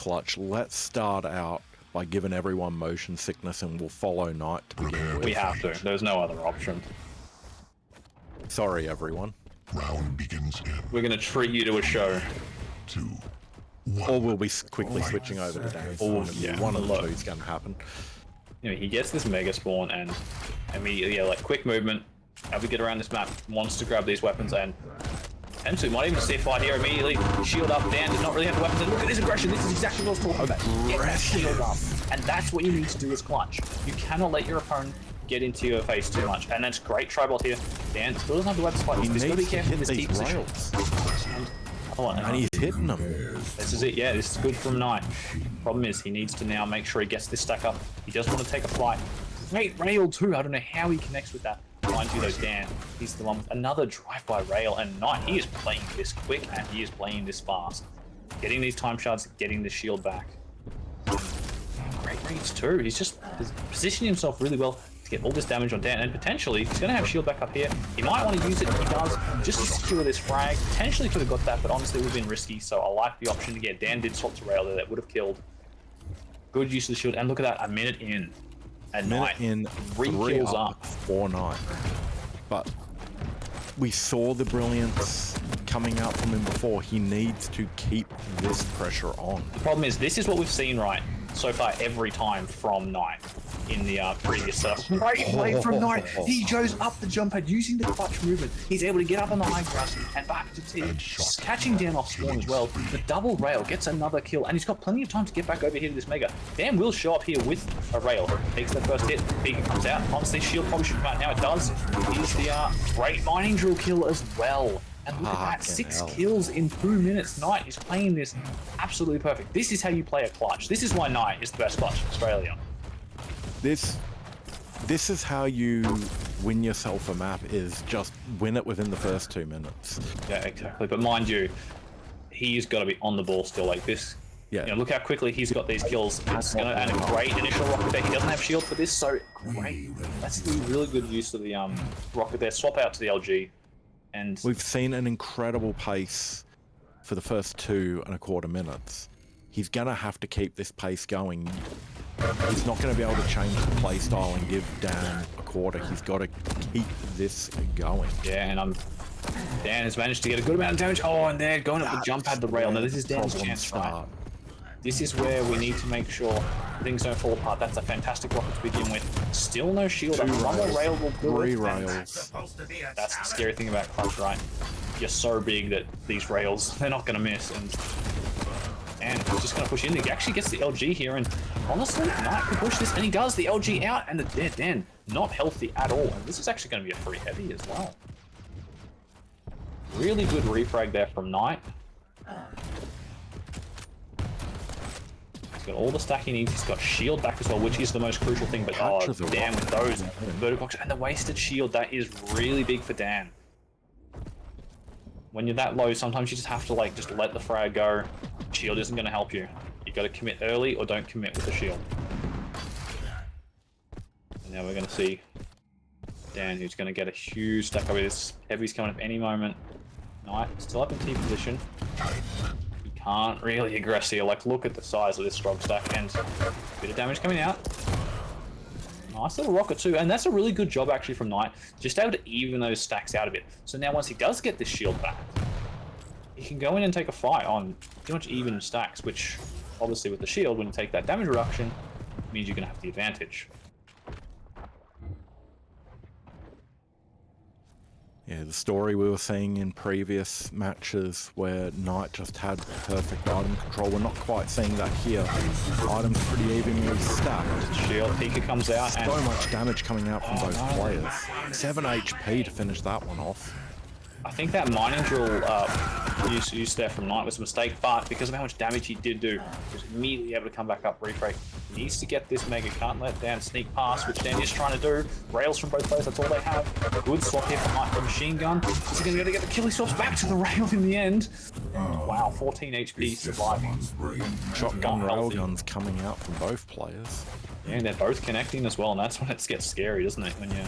clutch. Let's start out by giving everyone motion sickness and we'll follow Knight to begin with. We have to. There's no other option. Sorry, everyone. Round begins in We're going to treat you to a show. 2, Or we'll be quickly switching over to Dan. Or, One of the two is going to happen. You know, he gets this mega spawn and immediately, yeah, like quick movement. How we get around this map, wants to grab these weapons and potentially might even see a fight here immediately. Shield up, Dan does not really have the weapons. And look at this aggression. This is exactly what I was talking about. Get that shield up. And that's what you need to do as clutch. You cannot let your opponent get into your face too much. And that's great tribal here. Dan still doesn't have the weapons to fight. He's got to be careful with this key position. And he's hitting them. This is it, yeah, this is good from Knight. Problem is, he needs to now make sure he gets this stack up. He doesn't want to take a flight. Great rail too, I don't know how he connects with that. Mind you though, Dan, he's the one with another drive-by rail, and Knight, he is playing this quick and he is playing this fast. Getting these time shards, getting the shield back. Great reads too, he's positioning himself really well to get all this damage on Dan, and potentially he's going to have shield back up here. He might want to use it if he does, just to secure this frag. Potentially could have got that, but honestly it would have been risky, so I like the option to get. Dan did swap to rail there, that would have killed. Good use of the shield, and look at that, a minute in. And Knight in 3 kills up. 4 Knight. But we saw the brilliance coming out from him before. He needs to keep this pressure on. The problem is, this is what we've seen right so far every time from Knight in the previous setup. Great play from Knight. He goes up the jump pad using the clutch movement. He's able to get up on the high ground and back to T, catching Dan off spawn as well. The double rail gets another kill, and he's got plenty of time to get back over here to this mega. Dan will show up here with a rail. Takes the first hit. Beacon comes out. Honestly, shield probably should come out now. It does. Here's the great mining drill kill as well. And look at that, 6 kills in 2 minutes. Knight is playing this absolutely perfect. This is how you play a clutch. This is why Knight is the best clutch in Australia. This is how you win yourself a map, is just win it within the first 2 minutes. Yeah, exactly. But mind you, he's got to be on the ball still like this. Yeah. You know, look how quickly he's got these kills. It's gonna, and a great initial rocket there. He doesn't have shield for this, so great. That's the really good use of the rocket there. Swap out to the LG. And we've seen an incredible pace for the first 2.25 minutes. He's gonna have to keep this pace going. He's not gonna be able to change the play style and give Dan a quarter. He's got to keep this going. Yeah, and Dan has managed to get a good amount of damage. Oh, and they're going up the jump pad the rail. Now this is Dan's chance, right? This is where we need to make sure things don't fall apart. That's a fantastic rocket to begin with. Still no shield. One more rail will do 3 it. rails. That's the scary thing about clutch, right? You're so big that these rails, they're not going to miss. And he's just going to push in. He actually gets the LG here, and honestly, Knight can push this, and he does. The LG out, and the dead Dan not healthy at all. And this is actually going to be a free heavy as well. Really good refrag there from Knight. He's got all the stack he needs. He's got shield back as well, which is the most crucial thing. But oh, damn, with those verticals and the wasted shield, that is really big for Dan. When you're that low, sometimes you just have to like just let the frag go. Shield isn't going to help you. You got to commit early or don't commit with the shield. And now we're going to see Dan, who's going to get a huge stack over this. Heavy's coming up any moment. Knight still up in T position. Can't really aggress here. Like, look at the size of this strong stack, and a bit of damage coming out. Nice little rocket too, and that's a really good job actually from Knight, just able to even those stacks out a bit. So now once he does get this shield back, he can go in and take a fight on pretty much even stacks, which obviously with the shield, when you take that damage reduction, means you're going to have the advantage. Yeah, the story we were seeing in previous matches where Knight just had perfect item control. We're not quite seeing that here. Items pretty evenly stacked. Shield Pika comes out, and so much damage coming out from both players. 7 HP to finish that one off. I think that mining drill use there from Knight was a mistake, but because of how much damage he did do, he was immediately able to come back up, refrag. He needs to get this mega, can't let Dan sneak past, which Dan is trying to do. Rails from both players, that's all they have. Good swap here from Knight for machine gun. Is he going to get the kill? He swaps back to the rail in the end. Wow, 14 HP surviving. Shotgun railguns coming out from both players. Yeah, and they're both connecting as well, and that's when it gets scary, doesn't it? When you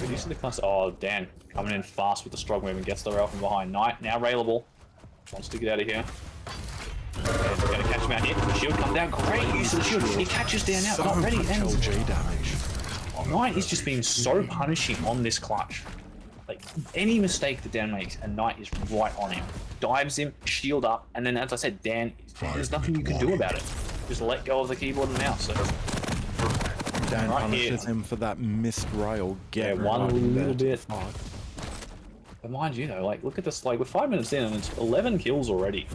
reducing the cluster. Oh, Dan coming in fast with the strong movement, gets the rail from behind. Knight now railable. Wants to get out of here. And he's gonna catch him out here. The shield comes down. Great use of the shield. He catches down out. Not ready. much And LG damage. Knight is just being so punishing on this clutch. Like, any mistake that Dan makes, and Knight is right on him. Dives him, shield up, and then, as I said, Dan, there's nothing you can do about it. Just let go of the keyboard and mouse. So, Dan right punishes here. him for that missed rail. Yeah, one little bit. But mind you, though, like, look at this. Like, we're 5 minutes in, and it's 11 kills already.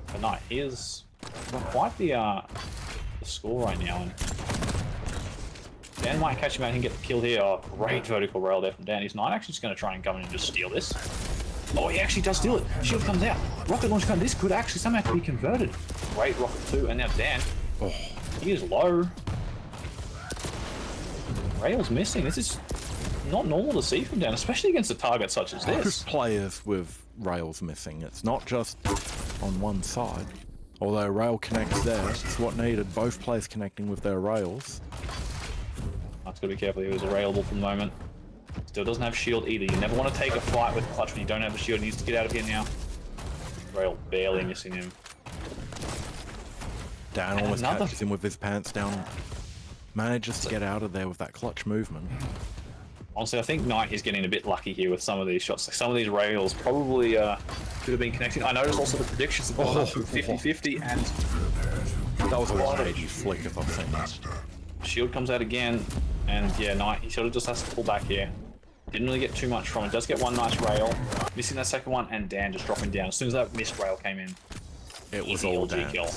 But Knight, he is quite the score right now. And Dan might catch him out and get the kill here. Oh, great vertical rail there from Dan. He's not actually just going to try and come in and just steal this. Oh, he actually does steal it. Shield comes out. Rocket launch gun. This could actually somehow be converted. Great rocket too. And now Dan. Oh, he is low. Rail's missing. This is not normal to see from Dan, especially against a target such as this. Most players with rails missing. It's not just on one side. Although rail connects there, it's what needed. Both players connecting with their rails. That's got to be careful. He was railable for the moment. Still doesn't have shield either. You never want to take a fight with Clutch when you don't have a shield. He needs to get out of here now. Rail barely missing him. Dan And almost another- catches him with his pants down. Manages to get out of there with that clutch movement. Honestly, I think Knight is getting a bit lucky here with some of these shots. Like, some of these rails probably could have been connecting. I noticed also the predictions have gone up to 50-50, and That was a 180 flick if I've seen that. shield comes out again. And yeah, Knight, he sort of just has to pull back here. Didn't really get too much from it. Does get one nice rail. Missing that second one, and Dan just dropping down. As soon as that missed rail came in, It was easy all LG Dan. kill.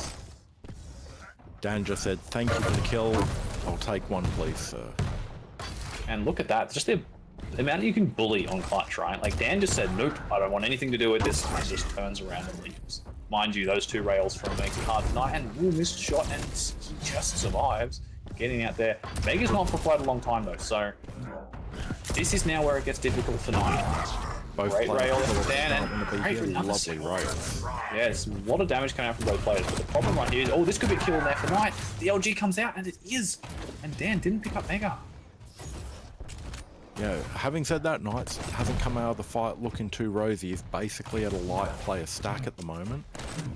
Dan just said, "Thank you for the kill. I'll take one, please, sir." And look at that. Just the amount you can bully on Clutch, right? Like, Dan just said, nope, I don't want anything to do with this, and just turns around and leaves. Mind you, those two rails from makes it hard tonight, and missed shot, and he just survives. Getting out there. Mega's not for quite a long time, though, so this is now where it gets difficult for Knight. Both Great players rail still from Dan, don't and want to be great for here. another Lovely single. rails. Yeah, it's a lot of damage coming out from both players, but the problem right here is, oh, this could be a kill in there for Knight. The LG comes out, and it is. And Dan didn't pick up Mega. Yeah, having said that, Knights hasn't come out of the fight looking too rosy. He's basically at a light player stack at the moment.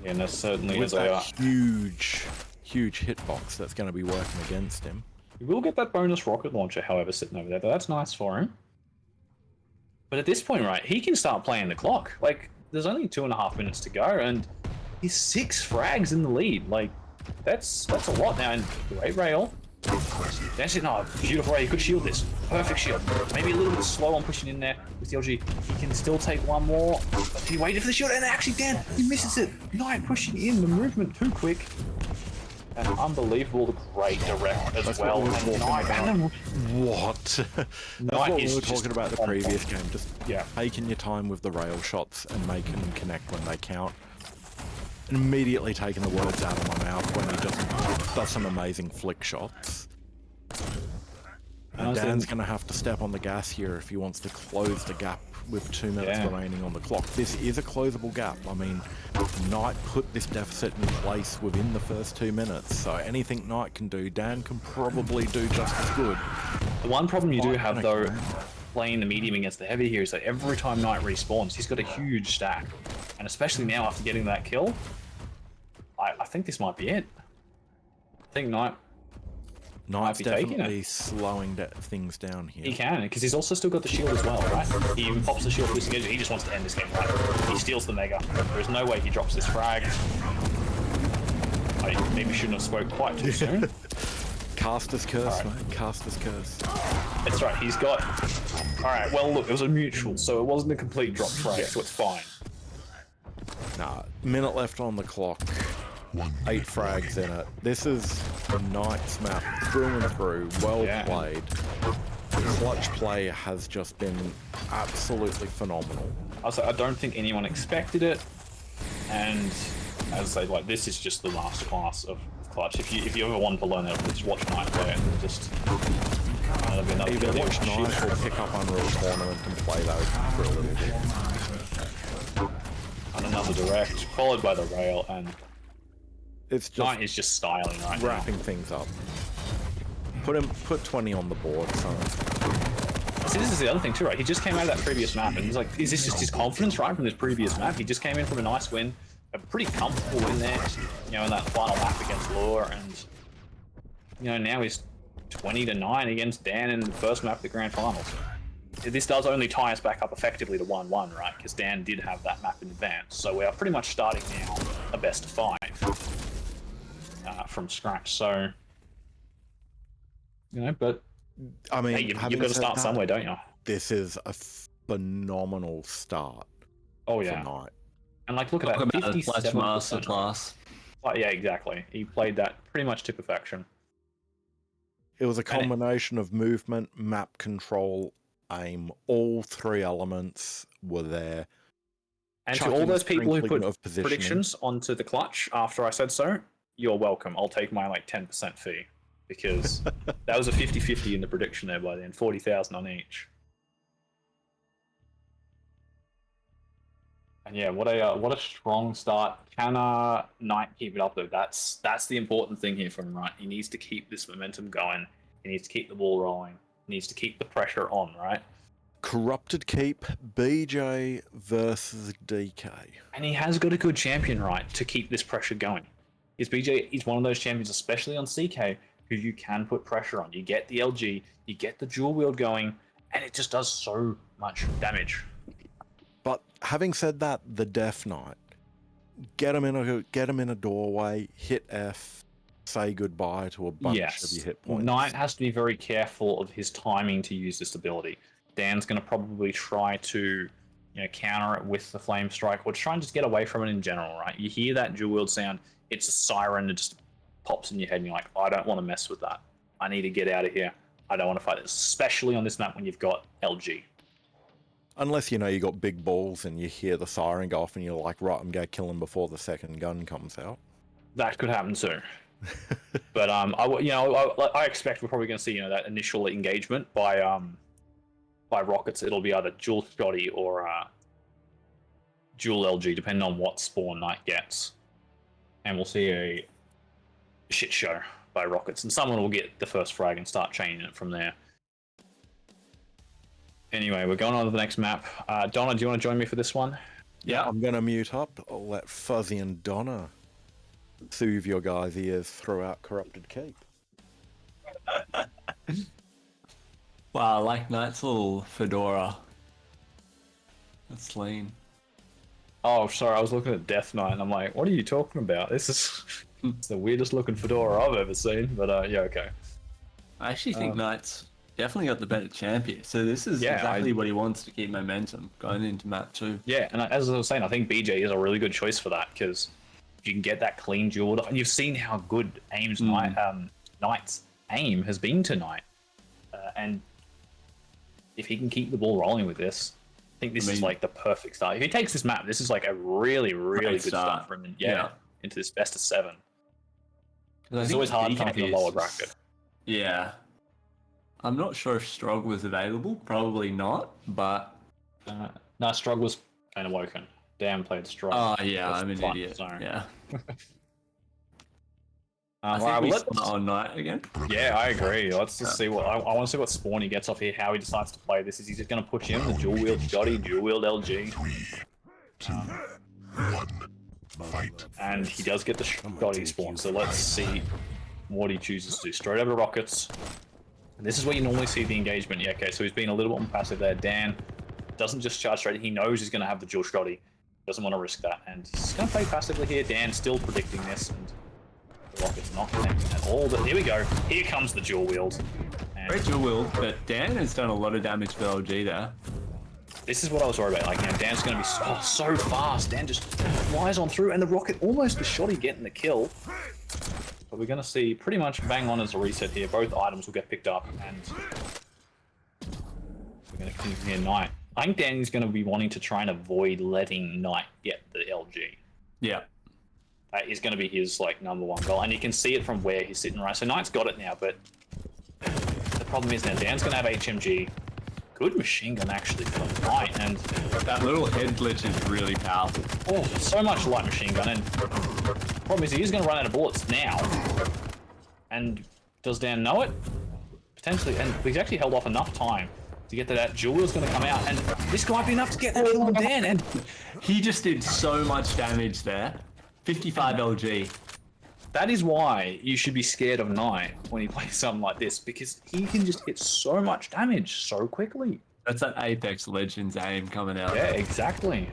Yeah, no, certainly With is. They are. that huge hitbox that's going to be working against him. He will get that bonus rocket launcher, however, sitting over there, but that's nice for him. But at this point, right, he can start playing the clock. Like, there's only 2.5 minutes to go, and he's 6 frags in the lead. Like, that's a lot now. And great rail. That's it. No, beautiful rail. He could shield this. Perfect shield. Maybe a little bit slow on pushing in there with the LG. He can still take one more. But he waited for the shield, and actually, Dan, he misses it. Knight pushing in the movement too quick. And unbelievable, the great direct as That's well. what we were And talking Knight, about. and What? That's Knight what we is were just talking about the on previous point. game. Just Yeah. taking your time with the rail shots and making them connect when they count. And immediately taking the words out of my mouth when he just does some amazing flick shots. And Honestly, Dan's going to have to step on the gas here if he wants to close the gap with 2 minutes Yeah. remaining on the clock. This is a closable gap. I mean, Knight put this deficit in place within the first 2 minutes, so anything Knight can do, Dan can probably do just as good. the one problem you do Knight have, can though, connect. playing the medium against the heavy here is that every time Knight respawns, he's got a huge stack. And especially now after getting that kill, I think this might be it. I think Knight, Knight's be taking definitely slowing things down here. he can, because he's also still got the shield as well, right? He even pops the shield boosting edge. He just wants to end this game right. He steals the Mega. There's no way he drops this frag. I maybe shouldn't have spoke quite too soon. Caster's curse, Alright. mate. Caster's curse. That's right, he's got... Alright, well look, it was a mutual, so it wasn't a complete drop frag, so it's fine. Nah, minute left on the clock. 8 frags in it. This is Knight's map through and through. Well Yeah. played. The clutch play has just been absolutely phenomenal. I don't think anyone expected it, and as I say, like, this is just the masterclass of Clutch. If you ever want to learn it, just watch Knight play it and just... that'll be another Either video. watch Knight or pick up Unreal Tournament and play those for a little bit. And another direct, followed by the rail, and It's just Knight is just styling right now. wrapping things up. Put 20 on the board, so See, this is the other thing too, right? He just came out of that previous map, and he's like, is this just his confidence, right, from this previous map? He just came in from a nice win, pretty comfortable in there, you know, in that final map against Lure, and you know, now he's 20-9 against Dan in the first map of the grand finals. This does only tie us back up effectively to 1-1, right? Because Dan did have that map in advance, so we are pretty much starting now a best of 5 from scratch. So, you know, but I mean, hey, you've got to start somewhere, don't you? This is a phenomenal start. Oh yeah. For Knight. And like, look at Talk that, about a 57%. masterclass. Oh, yeah, exactly. He played that pretty much to perfection. It was a combination of movement, map control, aim. All 3 elements were there. And to all those people who put positioning. predictions onto the clutch after I said so, you're welcome. I'll take my like 10% fee, because that was a 50-50 in the prediction there by then, 40,000 on each. And yeah, what a strong start. Can Knight keep it up though? That's the important thing here from him, right? He needs to keep this momentum going. He needs to keep the ball rolling. He needs to keep the pressure on, right? Corrupted Keep, BJ versus DK. And he has got a good champion, right, to keep this pressure going. His BJ is one of those champions, especially on CK, who you can put pressure on. You get the LG, you get the dual wield going, and it just does so much damage. But having said that, the Death Knight, get him in a doorway, hit F, say goodbye to a bunch of your hit points. Knight has to be very careful of his timing to use this ability. Dan's going to probably try to, you know, counter it with the Flame Strike, or try and just get away from it in general, right? You hear that dual wield sound, it's a siren that just pops in your head, and you're like, I don't want to mess with that. I need to get out of here. I don't want to fight this, especially on this map when you've got LG. Unless, you know, you got big balls and you hear the siren go off and you're like, right, I'm going to kill him before the second gun comes out. That could happen too. But I expect we're probably going to see, you know, that initial engagement by rockets. It'll be either dual Scotty or dual LG, depending on what spawn Knight gets. And we'll see a shit show by rockets, and someone will get the first frag and start chaining it from there. Anyway, we're going on to the next map. Donna, do you want to join me for this one? Yeah, I'm going to mute up. I'll let Fuzzy and Donna soothe your guys' ears throughout Corrupted Keep. Wow, I like Knight's little fedora. That's lean. Oh, sorry, I was looking at Death Knight, and I'm like, what are you talking about? This is it's the weirdest looking fedora I've ever seen, but yeah, okay. I actually think Knight's definitely got the better champion, so this is exactly what he wants to keep momentum going into map 2. Yeah, and as I was saying, I think BJ is a really good choice for that, because if you can get that clean duel, and you've seen how good Aim's Knight's aim has been tonight, and if he can keep the ball rolling with this, I think this is like the perfect start. If he takes this map, this is like a really, really good start for him. Yeah, into this best of 7. It's always hard coming from the lower bracket. Yeah. I'm not sure if Strog was available. Probably not, but... No, Strog was kind of Awoken. Dan played Strog. Oh, yeah, I'm an idiot. So. Yeah. I think we start on Knight again. Yeah, I agree. Let's just see what... I want to see what spawn he gets off here, how he decides to play this. Is he just going to push him? The dual wield Scotty, dual wield LG. 3, 2, 1, fight. And he does get the Scotty spawn, so let's see what he chooses to do. Straight over rockets. And this is where you normally see the engagement. Yeah, okay, so he's been a little bit more passive there. Dan doesn't just charge straight. He knows he's going to have the dual Scotty. Doesn't want to risk that. And he's going to play passively here. Dan still predicting this. And the rocket's not connecting at all. But here we go. Here comes the dual wield. Great dual wield, but Dan has done a lot of damage to LG there. This is what I was worried about. Like, now Dan's going to be so fast. Dan just flies on through. And the rocket almost the Scotty getting the kill. But we're going to see pretty much bang on as a reset here. Both items will get picked up, and we're going to continue here. Knight. I think Danny's going to be wanting to try and avoid letting Knight get the LG. Yeah. That is going to be his like #1 goal, and you can see it from where he's sitting right. So Knight's got it now, but the problem is now Dan's going to have HMG. Good machine gun actually for Knight, and that little head glitch is really powerful. Oh, so much light machine gun, and the problem is he's going to run out of bullets now. And does Dan know it? Potentially, and he's actually held off enough time to get to that. Jewel Wheel's going to come out, and this might be enough to get the kill on Dan. And he just did so much damage there. 55 LG. that is why you should be scared of Knight when he plays something like this, because he can just hit so much damage so quickly. That's that Apex Legends aim coming out. Yeah, exactly.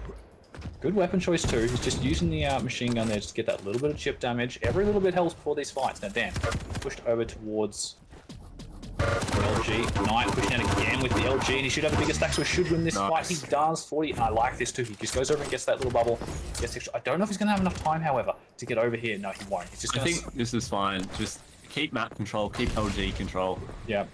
Good weapon choice too. He's just using the machine gun there just to get that little bit of chip damage. Every little bit helps before these fights. Now Dan pushed over towards the LG. Knight pushing out again with the LG, and he should have a bigger stack, so he should win this fight. He does. 40. And I like this too. He just goes over and gets that little bubble. Gets extra. I don't know if he's going to have enough time, however, to get over here. No, he won't. He's just I gonna... think this is fine. Just keep map control, keep LG control. Yeah.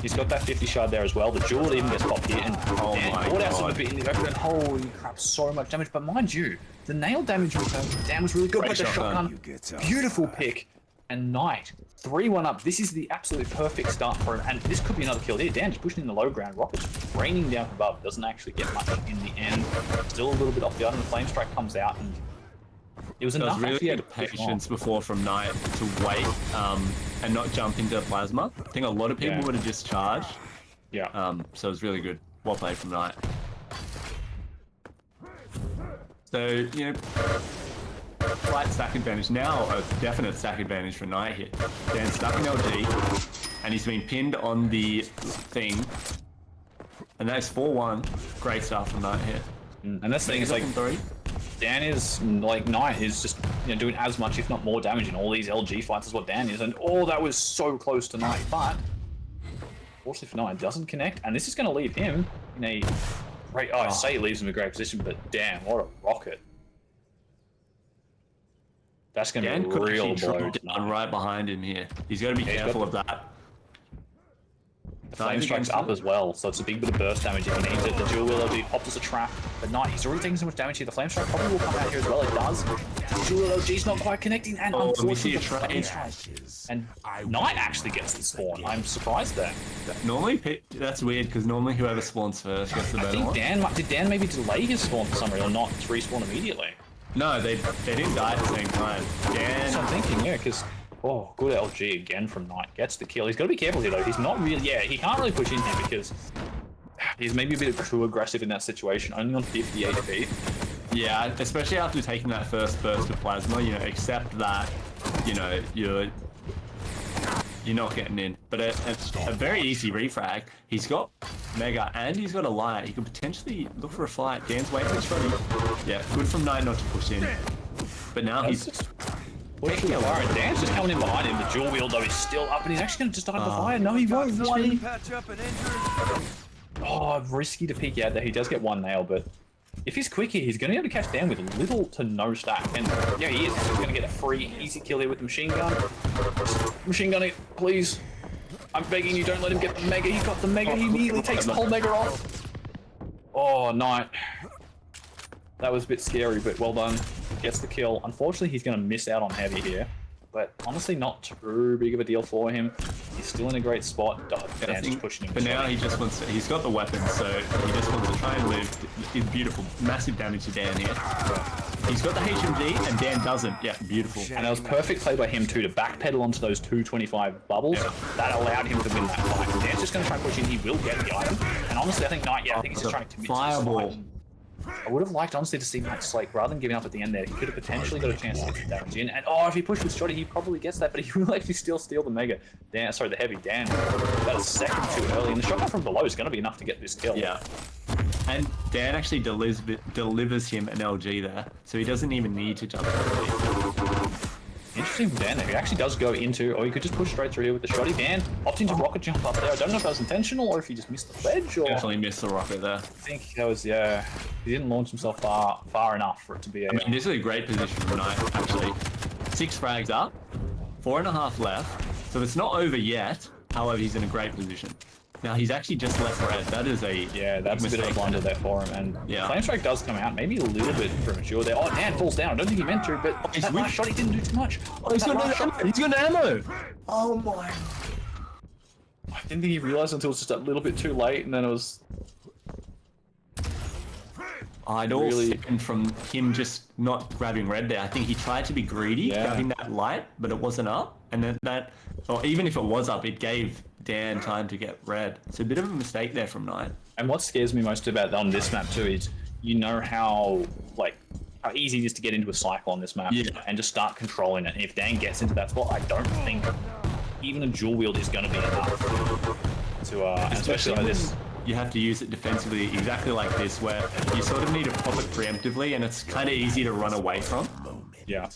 He's got that 50 shard there as well. The jewel even gets popped here, and Dan caught out some of it in the open. Holy crap, so much damage. But mind you, the nail damage return from Dan was really good. But the shotgun, beautiful pick. And Knight, 3-1 up. This is the absolute perfect start for him. And this could be another kill here. Dan just pushing in the low ground. Rocket's raining down from above. Doesn't actually get much in the end. Still a little bit off the item. The flame strike comes out, and it was enough. Really good patience before from Knight to wait and not jump into plasma. I think a lot of people would have just charged. Yeah. So it was really good. Well played from Knight. So, you know, slight stack advantage. Now a definite stack advantage for Knight here. Dan stuck in LG, and he's been pinned on the thing. And that's 4-1. Great stuff from Knight here. And this thing is like... Dan is, like, Knight is just, you know, doing as much, if not more damage in all these LG fights as what Dan is. And, oh, that was so close to Knight. But, fortunately for Knight, doesn't connect. And this is going to leave him in a great... Oh, I say it leaves him in a great position, but damn, what a rocket. That's going to be a real blow. Right behind him here. He's got to be careful of that. The flame strike's up as well, so it's a big bit of burst damage if he needs it. The dual wheel LG popped as a trap, but Knight, he's already taking so much damage here. The flame strike probably will come out here as well. It does. The dual wheel LG's not quite connecting, and unfortunately, the flame strike. And Knight actually gets the spawn. I'm surprised there. Normally, that's weird because normally whoever spawns first gets the better one. Did Dan maybe delay his spawn for some reason, or not respawn immediately? No, they didn't die at the same time. Dan. That's what I'm thinking, yeah, because. Oh, good LG again from Knight. Gets the kill. He's got to be careful here, though. He's not really... Yeah, he can't really push in here because he's maybe a bit too aggressive in that situation. Only on 50 HP. Yeah, especially after taking that first burst of plasma, you know, accept that, you know, you're not getting in. But it's a very easy refrag. He's got Mega and he's got a light. He could potentially look for a fight. Dan's waiting for ready. Yeah, good from Knight not to push in. But now he's... Taking a Lara. Dan's just coming in behind him. The dual wheel, though, is still up, and he's actually going to just start the fire. No, he won't. Oh, risky to peek out there. He does get one nail, but if he's quick here, he's going to be able to catch Dan with little to no stack. And yeah, he is. He's going to get a free, easy kill here with the machine gun. Machine gun it, please. I'm begging you, don't let him get the Mega. He got the Mega. He immediately takes the whole Mega off. Oh, Knight. That was a bit scary, but well done. Gets the kill. Unfortunately, he's going to miss out on heavy here. But honestly, not too big of a deal for him. He's still in a great spot. Dan's just pushing him. But now he just wants to, he's got the weapon, so he just wants to try and live in beautiful, massive damage to Dan here. He's got the HMG, and Dan doesn't. Yeah, beautiful. And it was perfect play by him, too, to backpedal onto those 225 bubbles. Yeah. That allowed him to win that fight. Dan's just going to try and push in. He will get the item. And honestly, I think Knight, I think he's just trying to commit to this fight. I would have liked, honestly, to see Knight Slake, rather than giving up at the end there, he could have potentially got a chance to get some damage in. And, oh, if he pushed with Shotty, he probably gets that, but he will actually still steal the Mega. Dan, sorry, the heavy. Dan, about a second too early. And the shotgun from below is going to be enough to get this kill. Yeah. And Dan actually delivers him an LG there, so he doesn't even need to jump early. Interesting from Dan there. He actually does go into, or he could just push straight through here with the Shotty. Dan opting to rocket jump up there. I don't know if that was intentional or if he just missed the ledge. Or... Definitely missed the rocket there. I think that was, yeah. He didn't launch himself far enough for it to be a... I mean, this is a great position for Knight, actually. 6 frags up, 4.5 left. So it's not over yet. However, he's in a great position. Now, he's actually just left red. That is a... Yeah, that's a bit of a blunder there for him. And yeah. Flame Strike does come out. Maybe a little bit premature there. Oh, Dan falls down. I don't think he meant to, but that last shot, he didn't do too much. Oh, he's got ammo. Oh, my... I didn't think he realized until it was just a little bit too late, and then it was... I'd all second from him just not grabbing red there. I think he tried to be greedy, grabbing that light, but it wasn't up. And then that... Or even if it was up, it gave Dan time to get red. It's a bit of a mistake there from Knight. And what scares me most about on this map too is you know how easy it is to get into a cycle on this map and just start controlling it. And if Dan gets into that spot, I don't think even a dual wield is going to be enough to, especially like this. You have to use it defensively exactly like this, where you sort of need to pop it preemptively, and it's kind of easy to run away from. Yeah.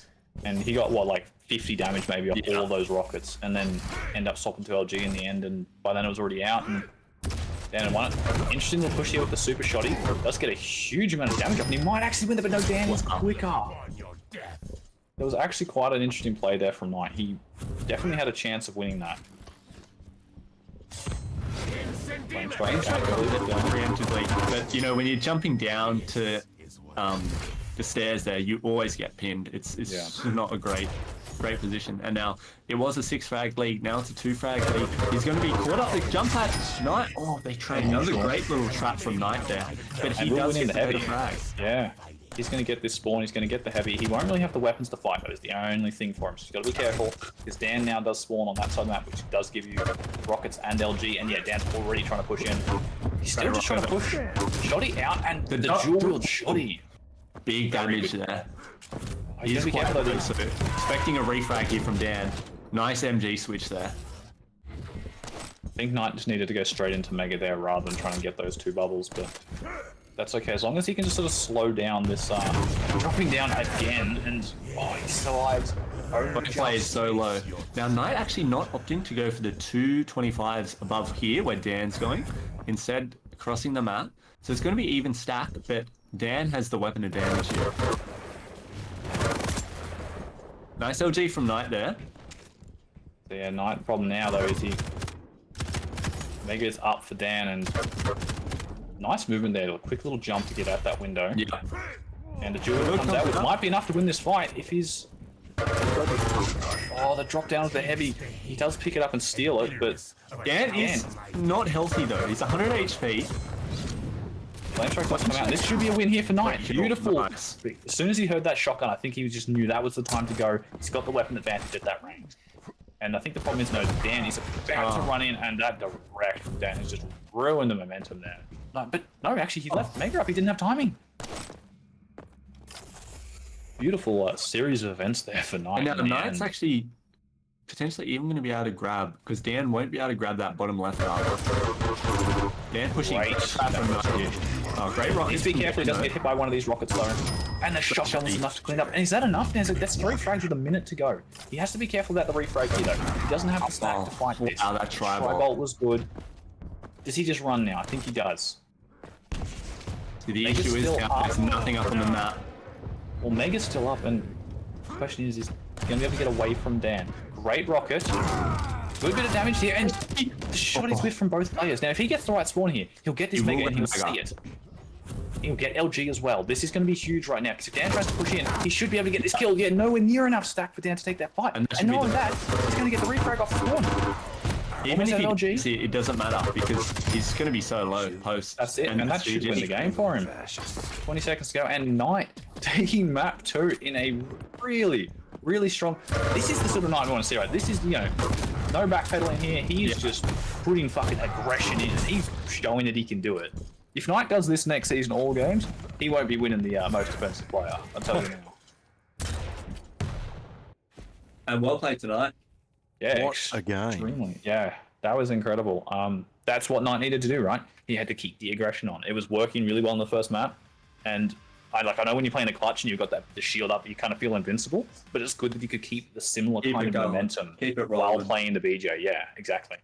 And he got, what, like 50 damage maybe off all those rockets, and then end up swapping to LG in the end, and by then it was already out. And Dan won it. Interesting little push here with the super shotty. Does get a huge amount of damage up, and he might actually win it, but no, Dan is quicker. There was actually quite an interesting play there from Knight. He definitely had a chance of winning that. Preemptively, but you know, when you're jumping down to the stairs there, you always get pinned. It's not a great position. And now it was a 6-frag league, now it's a 2-frag league. He's going to be caught up with jump at Knight. Oh, they trade another great little trap from Knight there, but he does get the heavy frag. Yeah. He's going to get this spawn, he's going to get the heavy. He won't really have the weapons to fight, though, is the only thing for him. So he's got to be careful, because Dan now does spawn on that side of the map, which does give you rockets and LG, and yeah, Dan's already trying to push in. He's still just trying to push. Shoddy out, and the dual wield Shoddy. Big damage there. He's quite close. So expecting a refrag here from Dan. Nice MG switch there. I think Knight just needed to go straight into Mega there rather than trying to get those 2 bubbles, but that's okay, as long as he can just sort of slow down this dropping down again, and he survives. Play is so low. Now Knight actually not opting to go for the 225s above here where Dan's going, instead crossing the map. So it's going to be even stacked, but Dan has the weapon advantage here. Nice LG from Knight there. So yeah, Knight problem now though is he Mega is up for Dan, and nice movement there, a quick little jump to get out that window. Yeah. And the duel comes out, which might be enough to win this fight if he's... Oh, the drop down with the heavy. He does pick it up and steal it, but... Dan is not healthy though. He's 100 HP. Flame Strike must come out. This should be a win here for Knight. Beautiful. Nice. As soon as he heard that shotgun, I think he just knew that was the time to go. He's got the weapon advantage at that range. And I think the problem is, no, Dan is about to run in, and that direct from Dan has just ruined the momentum there. No, but no, actually, he left Mega up. He didn't have timing. Beautiful series of events there for Knight. And now Knight's actually potentially even going to be able to grab, because Dan won't be able to grab that bottom left arm. Dan pushing great. Great rocket. Just be careful he doesn't get hit by one of these rockets though. And the shotgun was enough to clean up. And is that enough? That's 3 frags with a minute to go. He has to be careful about the refrag here though. He doesn't have the stack to fight this. Wow, that tri-bolt was good. Does he just run now? I think he does. See, the issue is there's nothing up on the map. Well, Mega's still up, and the question is he going to be able to get away from Dan? Great rocket. Good bit of damage here, and the shot is whiffed from both players. Now, if he gets the right spawn here, he'll get this Mega and he'll see it. He'll get LG as well. This is going to be huge right now, because if Dan tries to push in, he should be able to get this kill. Yeah, nowhere near enough stack for Dan to take that fight. And knowing that, he's going to get the refrag off spawn. Even if he see it doesn't matter, because he's going to be so low post. That's it, and that should win the game for him. 20 seconds to go, and Knight taking map 2 in a really, really strong... This is the sort of Knight we want to see, right? This is, you know, no backpedaling here. He's just putting fucking aggression in. He's showing that he can do it. If Knight does this next season, all games, he won't be winning the most defensive player. I'll tell you now. And well played tonight. Yeah, What a game. Extremely. Yeah, that was incredible. That's what Knight needed to do, right? He had to keep the aggression on. It was working really well in the first map, and I know when you're playing a clutch and you've got the shield up, you kind of feel invincible, but it's good that you could keep the similar kind of momentum while playing the BJ. Yeah, exactly.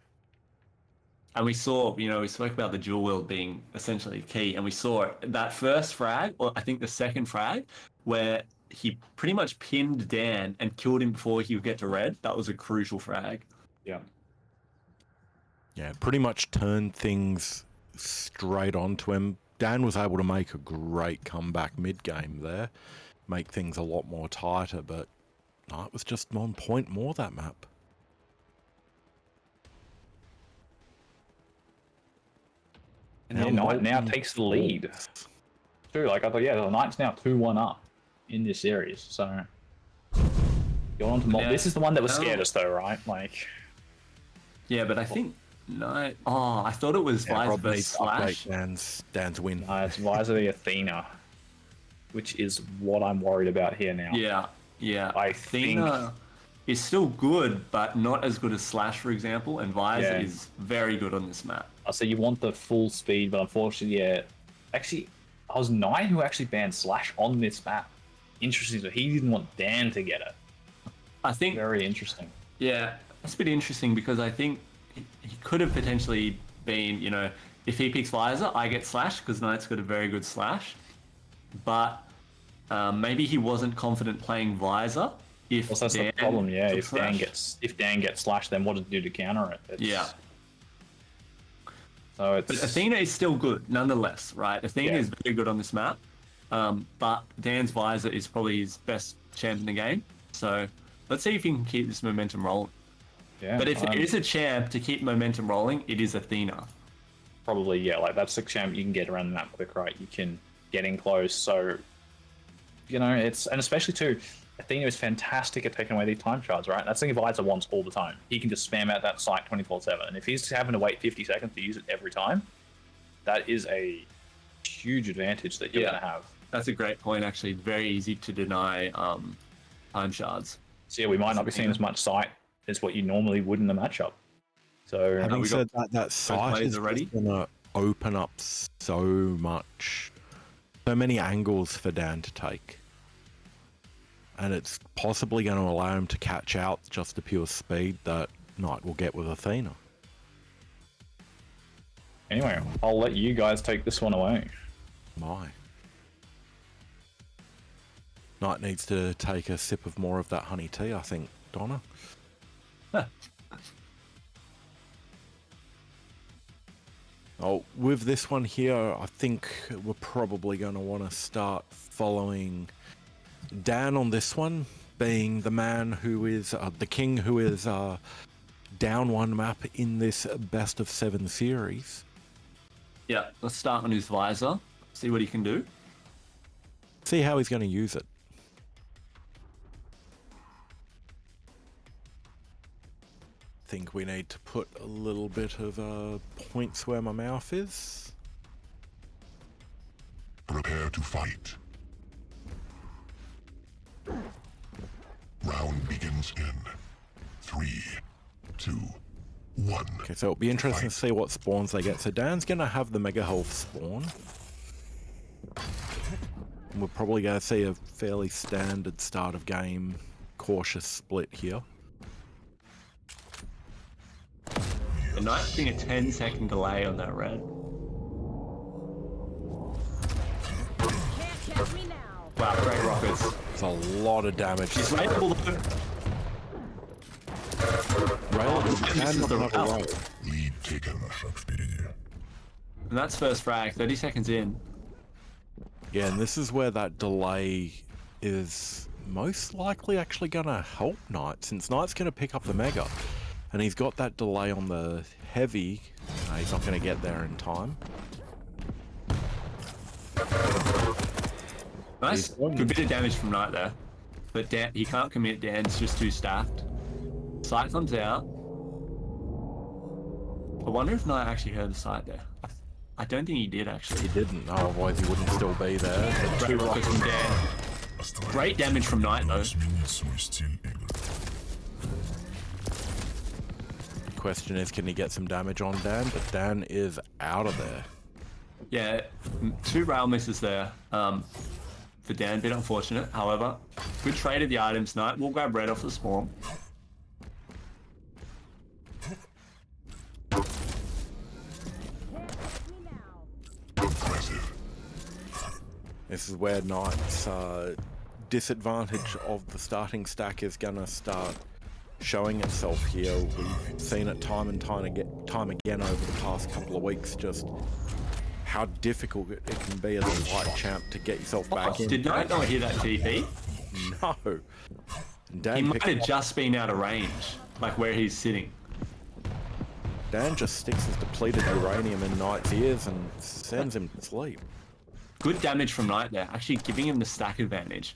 And we saw, we spoke about the dual wield being essentially key, and we saw that first frag, or I think the second frag, where he pretty much pinned Dan and killed him before he would get to red. That was a crucial frag. Yeah. Yeah, pretty much turned things straight onto him. Dan was able to make a great comeback mid-game there, make things a lot more tighter, but Knight was just 1 point more that map. And Knight now takes the lead. Too, I thought, the Knight's now 2-1 up in this series, so going on to Molten. This is the one that was scared us though, right? Yeah, but I think No. Oh, I thought it was Yeah, Visor Rob versus needs to Slash. update Dan's win. It's Visor the Athena, which is what I'm worried about here now. Yeah, yeah. I Athena is still good, but not as good as Slash, for example, and Visor Yeah. is very good on this map. So you want the full speed, but unfortunately, yeah. Actually, I was Knight who actually banned Slash on this map. Interesting, so he didn't want Dan to get it. I think, Very interesting. yeah, that's a bit interesting because I think he could have potentially been, you know, if he picks Visor, I get Slash because Knight's got a very good Slash. But maybe he wasn't confident playing Visor. If Also, that's Dan the problem, yeah. took If Dan gets Slash, then what does it do to counter it? Yeah. So it's. But Athena is still good, nonetheless, right? Athena Yeah. is very good on this map. But Dan's Visor is probably his best champ in the game. So let's see if he can keep this momentum rolling. Yeah, But if it is a champ to keep momentum rolling, it is Athena. probably, yeah, like that's the champ you can get around the map quick, right? You can get in close. So, you know, and especially too, Athena is fantastic at taking away these time shards, right? That's the thing Visor wants all the time. He can just spam out that site 24/7. And if he's having to wait 50 seconds to use it every time, that is a huge advantage that you're Yeah. going to have. That's a great point, actually. Very easy to deny time shards. So yeah, we might not be seeing as much sight as what you normally would in the matchup. So Having we said that, that site players is already? going to open up so many angles for Dan to take. And it's possibly going to allow him to catch out just the pure speed that Knight will get with Athena. anyway, I'll let you guys take this one away. My. Knight needs to take a sip of more of that honey tea, I think, Donna. Oh, with this one here, I think we're probably going to want to start following Dan on this one, being the man who is the king who is down one map in this best of 7 series. Yeah, let's start on his Visor. See what he can do. See how he's going to use it. Think we need to put a little bit of points where my mouth is. Prepare to fight. Round begins in 3, 2, 1. Okay, so it'll be interesting to see what spawns they get. So Dan's going to have the Mega Health spawn. And we're probably going to see a fairly standard start of game cautious split here. The Knight's getting a 10-second delay on that red. Can't catch me now. Wow, great rockets. There's a lot of damage. He's rateable though. Rail this is the and rail. rail. Lead taken. And that's first frag, 30 seconds in. Yeah, and this is where that delay is most likely actually going to help Knight, since Knight's going to pick up the Mega. And he's got that delay on the heavy. No, he's not going to get there in time. Nice. He's done. Good bit of damage from Knight there. But Dan, he can't commit. Dan's just too stacked. Sight comes out. I wonder if Knight actually heard the sight there. I don't think he did actually. He didn't, otherwise he wouldn't still be there. But Great rockets from Dan. Great damage from Knight though. the question is, can he get some damage on Dan? But Dan is out of there. Yeah, 2 rail misses there. For Dan, a bit unfortunate. However, good trade of the items tonight. We'll grab red off the spawn. Impressive. This is where Knight's disadvantage of the starting stack is going to start showing itself here. We've seen it time and time again over the past couple of weeks, just how difficult it can be as a light champ to get yourself back in. Did Knight not hear that TP? No. Dan, He might have just been out of range, like where he's sitting. Dan just sticks his depleted uranium in Knight's ears and sends him to sleep. Good damage from Knight there, actually giving him the stack advantage.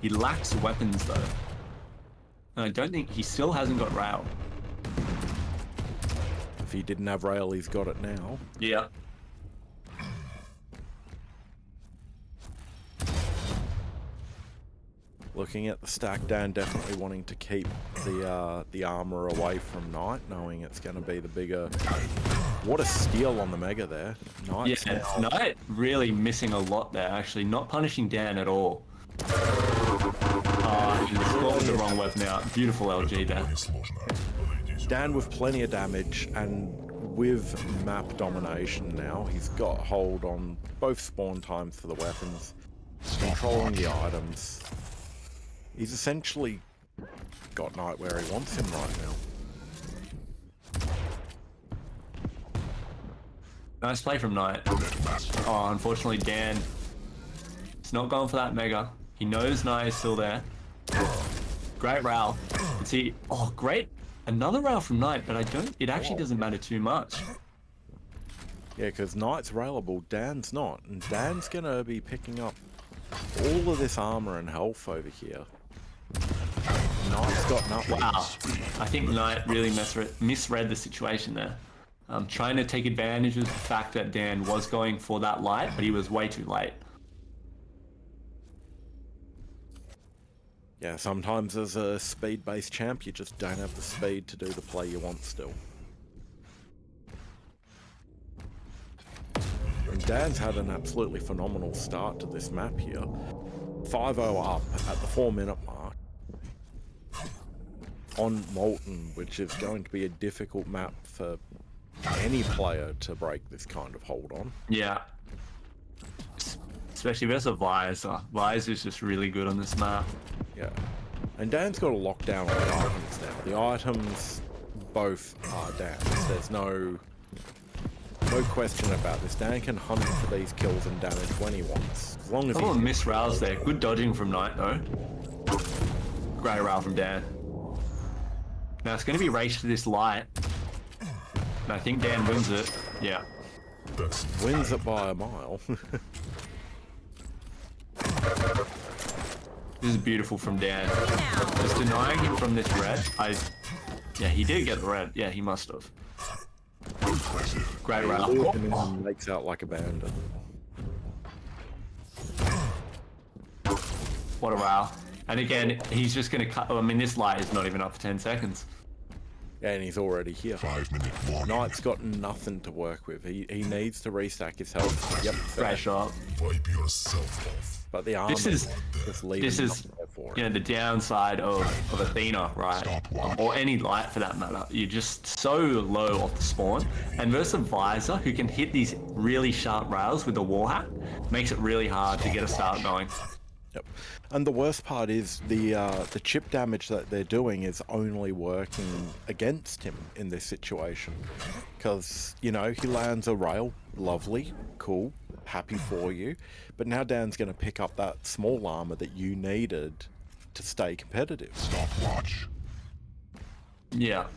He lacks weapons though. And I don't think he still hasn't got rail. If he didn't have rail, he's got it now. Yeah. Looking at the stack, Dan definitely wanting to keep the armor away from Knight, knowing it's going to be the bigger. What a steal on the Mega there. Knight. Yeah, Knight really missing a lot there, actually. Not punishing Dan at all. He's got with the wrong web now. Beautiful LG there. Dan with plenty of damage and with map domination now. He's got hold on both spawn times for the weapons, controlling the items. He's essentially got Knight where he wants him right now. Nice play from Knight. Oh, unfortunately Dan is not going for that Mega. He knows Knight is still there. Great rail. See, oh great. Another rail from Knight, but it actually doesn't matter too much. Yeah, because Knight's railable, Dan's not. And Dan's going to be picking up all of this armor and health over here. Knight's got nothing. Wow. I think Knight really misread the situation there. Trying to take advantage of the fact that Dan was going for that light, but he was way too late. Yeah, sometimes as a speed-based champ, you just don't have the speed to do the play you want still. And Dan's had an absolutely phenomenal start to this map here. 5-0 up at the 4-minute mark on Molten, which is going to be a difficult map for any player to break this kind of hold on. Yeah. Especially versus Visor. Visor is just really good on this map. Yeah. And Dan's got a lockdown on the items now. The items both are Dan's. There's no question about this. Dan can hunt for these kills and damage when he wants. As long as Oh, miss rails there. Good dodging from Knight though. Great rail from Dan. Now it's going to be race to this light. And I think Dan wins it. Yeah. wins it by a mile. This is beautiful from Dan. Just denying him from this red. Yeah, he did get the red. Yeah, he must have. Great round. And makes out like a bandit. What a row. And again, he's just going to cut. I mean, this light is not even up for 10 seconds. Yeah, and he's already here. 5-minute warning. Knight's got nothing to work with. He needs to restack his health. Yep. Great shot. Wipe yourself off. But the armor This is nothing there for you him. know, the downside of Athena, right? Or any light for that matter. You're just so low off the spawn. And versus a Visor who can hit these really sharp rails with a wall hack makes it really hard to get a start going. Yep. And the worst part is the chip damage that they're doing is only working against him in this situation. Because, you know, he lands a rail, lovely, cool, happy for you. But now Dan's going to pick up that small armor that you needed to stay competitive. Stopwatch. Yeah.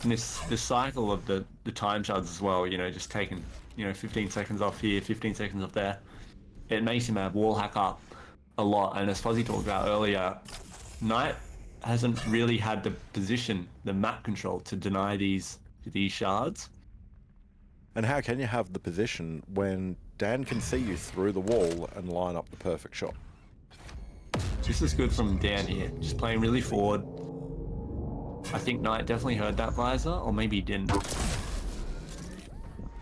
And this cycle of the time shards as well, you know, just taking, 15 seconds off here, 15 seconds off there. It makes him have wall hack up a lot. And as Fuzzy talked about earlier, Knight hasn't really had the position, the map control to deny these shards. And how can you have the position when Dan can see you through the wall and line up the perfect shot? This is good from Dan here, just playing really forward. I think Knight definitely heard that Visor, or maybe he didn't.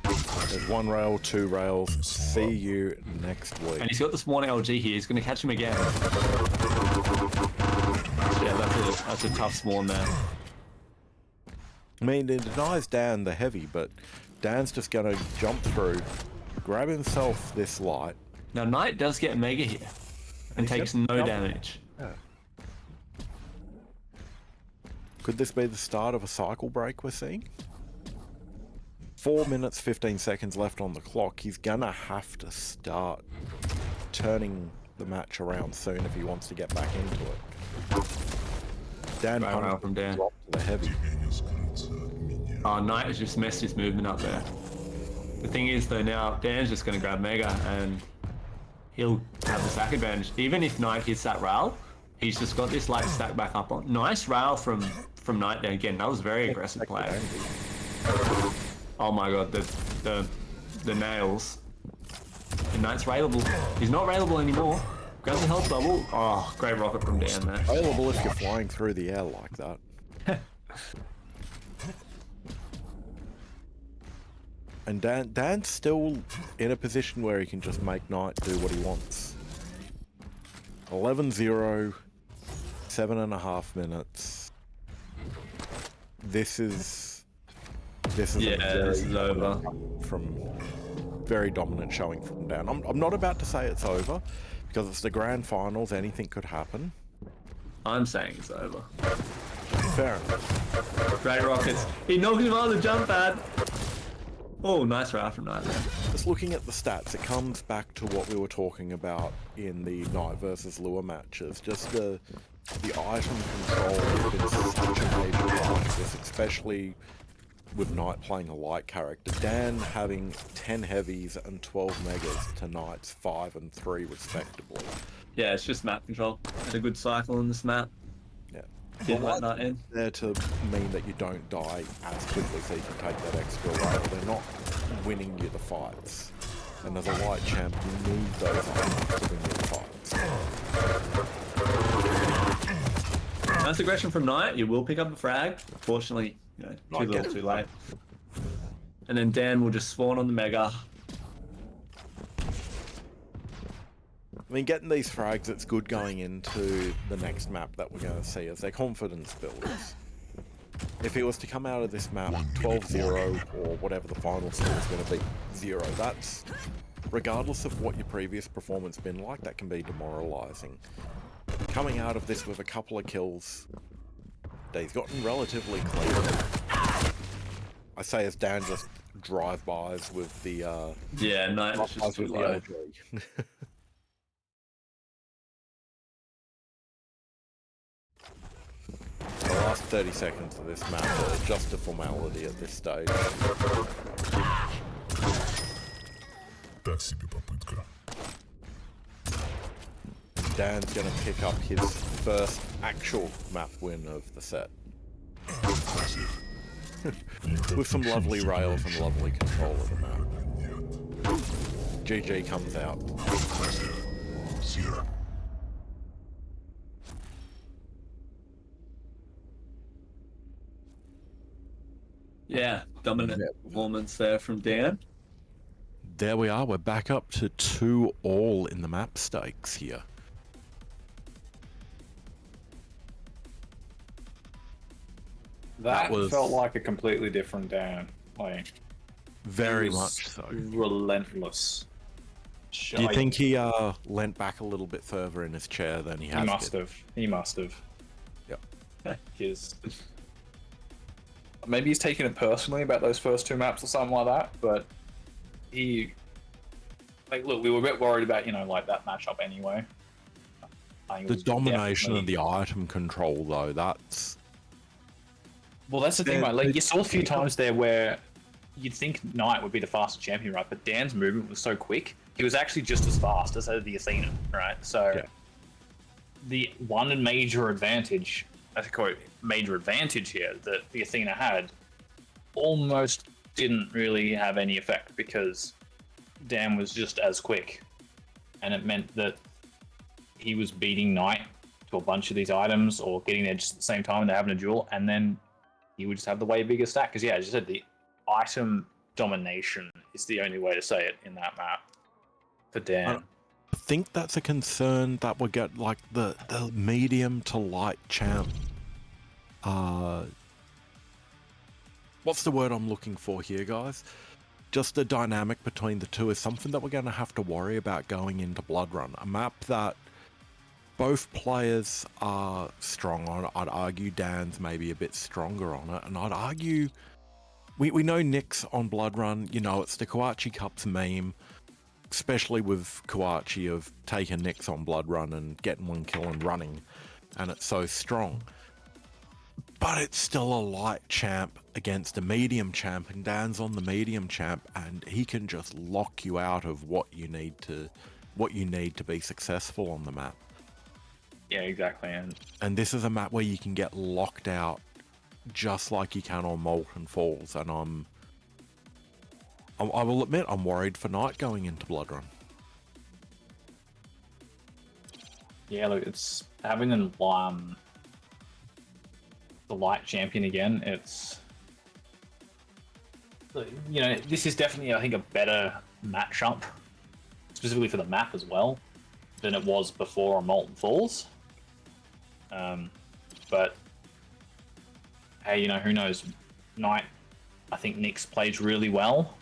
There's one rail, two rails. See you next week. And he's got this one LG here. He's going to catch him again. Yeah, that's a tough spawn there. I mean, it denies Dan the heavy, but Dan's just going to jump through, grab himself this light. Now, Knight does get Mega here and takes no damage. Yeah. Could this be the start of a cycle break we're seeing? 4 minutes, 15 seconds left on the clock. He's gonna have to start turning the match around soon if he wants to get back into it. Dan Right from Dan. dropped the heavy. Oh, Knight has just messed his movement up there. The thing is, though, now Dan's just going to grab Mega and he'll have the stack advantage. Even if Knight hits that rail, he's just got this light stack back up on. Nice rail from Knight there again. That was very aggressive play. Oh my god, the nails. The Knight's railable. He's not railable anymore. Grabs the health bubble. Oh, great rocket from Dan there. Available if you're flying through the air like that. And Dan's still in a position where he can just make Knight do what he wants. 11-0, 7.5 minutes. This is Yeah, this is over. From very dominant showing from Dan. I'm not about to say it's over because it's the grand finals. Anything could happen. I'm saying it's over. Fair enough. Great rockets. He knocked him on the jump pad. Oh, nice round from Knight there. Just looking at the stats, it comes back to what we were talking about in the Knight versus Lure matches. Just the item control has been such a major part of this, especially with Knight playing a light character. Dan having 10 heavies and 12 megas to Knight's 5 and 3 respectively. Yeah, it's just map control. Had a good cycle in this map. Yeah. Didn't let Knight in. There to mean that you don't die as quickly so you can take that extra rail. They're not winning you the fights. And as a light champ, you need those items to win you the fights. Nice aggression from Knight. You will pick up a frag. Unfortunately, you know, too little, too late. And then Dan will just spawn on the mega. I mean, getting these frags, it's good going into the next map that we're going to see as their confidence builders. If it was to come out of this map 12-0 or whatever the final score is going to be, 0, that's, regardless of what your previous performance been like, that can be demoralizing. Coming out of this with a couple of kills, he's gotten relatively clean. I say as Dan just drive-bys with the... Yeah, Knight is just too low. The last 30 seconds of this map are just a formality at this stage. Так себе попытка. Dan's going to pick up his first actual map win of the set. With some lovely rails and lovely control of the map. GG comes out. Zero. Yeah, dominant performance there from Dan. There we are, we're back up to 2-all in the map stakes here. That was- felt like a completely different Dan. Like, Very he was much so. relentless. Do you think he leant back a little bit further in his chair than he has? He must have. He must have. Yep. His... Maybe he's taking it personally about those first two maps or something like that, but he... Like, look, we were a bit worried about, you know, like, that matchup anyway. I think it The was domination of definitely- the item control, though, that's... Well, that's the thing, right? Like, you saw a few times there where you'd think Knight would be the fastest champion, right? But Dan's movement was so quick, he was actually just as fast as the Athena, right? So, Yeah. the one major advantage, I quote, major advantage here that the Athena had almost didn't really have any effect because Dan was just as quick. And it meant that he was beating Knight to a bunch of these items or getting there just at the same time and they're having a duel, and then he would just have the way bigger stack. Because, yeah, as you said, the item domination is the only way to say it in that map for Dan. I think that's a concern that we'll get, like, the medium to light champ. What's the word I'm looking for here, guys? Just the dynamic between the two is something that we're going to have to worry about going into Blood Run. A map that both players are strong on. I'd argue Dan's maybe a bit stronger on it, and I'd argue we know Nick's on Blood Run. You know, it's the Kuachi Cups meme, especially with Kuachi, of taking Nick's on Blood Run and getting one kill and running, and it's so strong. But it's still a light champ against a medium champ, and Dan's on the medium champ, and he can just lock you out of what you need to be successful on the map. Yeah, exactly. And this is a map where you can get locked out just like you can on Molten Falls, and I will admit I'm worried for Knight going into Bloodrun. Yeah, look, it's having the light champion again. It's, you know, this is definitely, I think, a better matchup, specifically for the map as well, than it was before on Molten Falls. But hey, you know, who knows? Knight, I think Nyx plays really well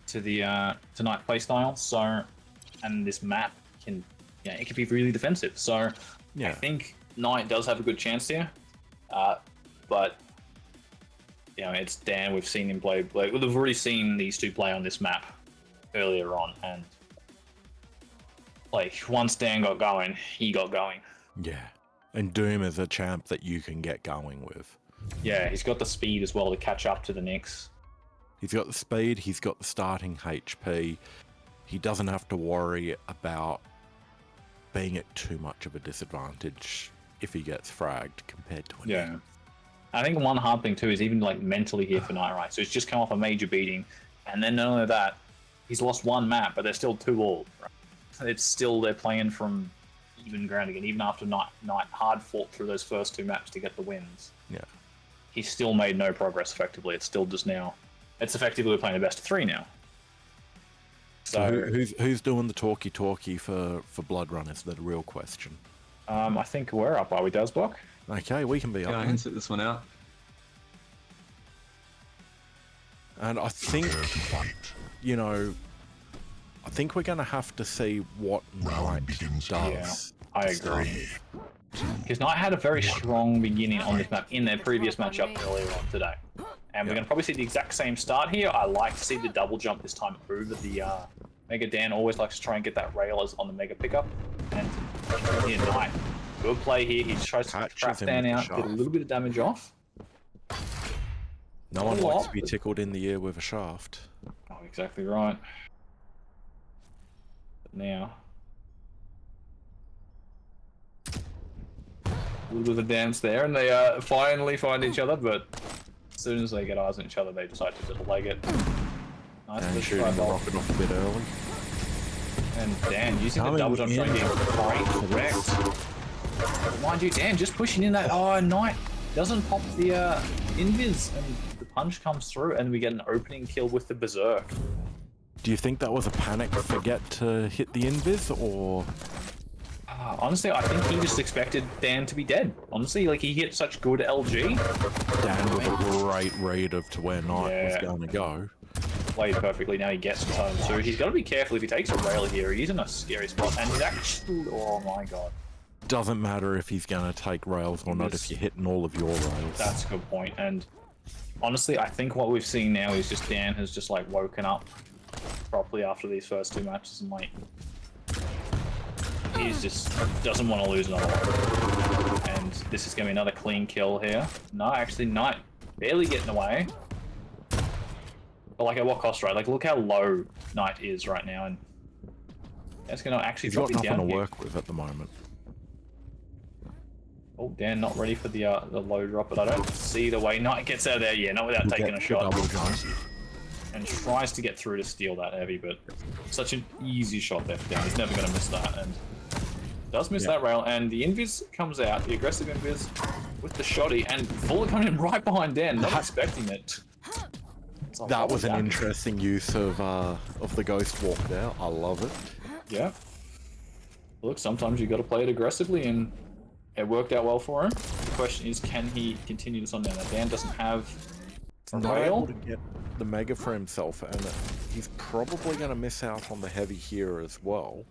to the to Knight playstyle. So, and this map can, yeah, it can be really defensive. So, yeah, I think Knight does have a good chance here. But you know, it's Dan. We've seen him play. Like, we've already seen these two play on this map earlier on, and like once Dan got going, he got going. Yeah, and Doom is a champ that you can get going with. Yeah, he's got the speed as well to catch up to the Nyx. He's got the speed. He's got the starting HP. He doesn't have to worry about being at too much of a disadvantage if he gets fragged compared to an Yeah. I think one hard thing too is even like mentally here for Knight, right? So he's just come off a major beating, and then not only that, he's lost one map, but they're still 2-all. Right? It's still, they're playing from even ground again, even after Knight hard fought through those first 2 maps to get the wins. Yeah. He's still made no progress effectively. It's still just now, it's effectively playing a best of 3 now. So who's doing the talkie for Bloodrun is the real question. I think we're up, are we, Dazblock? Okay, we can be up. Yeah, I can sit this one out. And I think, you know, I think we're going to have to see what Knight does. Yeah, I agree. Because Knight had a very strong beginning on this map in their previous matchup earlier on today. And we're going to probably see the exact same start here. I like to see the double jump this time over the Mega. Dan always likes to try and get that rail on the Mega pickup. And here, Knight. Good play here. He tries to trap Dan out, get a little bit of damage off. No one likes to be tickled in the ear with a shaft. Oh, exactly right. But now, a little bit of a dance there, and they finally find each other, but as soon as they get eyes on each other, they decide to just leg it. Nice And shooting the rocket off a bit early. And Dan using the double jump trying to get great correct. Mind you, Dan just pushing in that. Oh, Knight doesn't pop the invis, and the punch comes through, and we get an opening kill with the berserk. Do you think that was a panic forget to hit the invis, or? Honestly, I think he just expected Dan to be dead. Honestly, like, he hit such good LG. Dan with a great read of to where Knight was going to go. Played perfectly. Now he gets to home too. He's got to be careful if he takes a rail here. He's in a scary spot, and he's actually. Oh my god. Doesn't matter if he's going to take rails or not if you're hitting all of your rails. That's a good point. And honestly, I think what we've seen now is just Dan has just like woken up properly after these first 2 matches, and like he's just doesn't want to lose another one. And this is going to be another clean kill here. No, actually, Knight barely getting away. But like, at what cost, right? Like, look how low Knight is right now, and that's going to actually He's drop got him down nothing to here. work with at the moment. Oh, Dan not ready for the low drop, but I don't see the way Knight gets out of there. Yeah, not without taking a shot. Double jump. And tries to get through to steal that heavy, but such an easy shot there for Dan. He's never going to miss that, and does miss that rail. And the invis comes out, the aggressive invis with the shoddy, and Fuller coming in right behind Dan, not expecting it. That was an interesting use of the ghost walk there. I love it. Yeah. Look, sometimes you got to play it aggressively, and it worked out well for him. The question is, can he continue this on down? Now, Dan doesn't have a Not rail. able to get the Mega for himself, and he's probably going to miss out on the heavy here as well.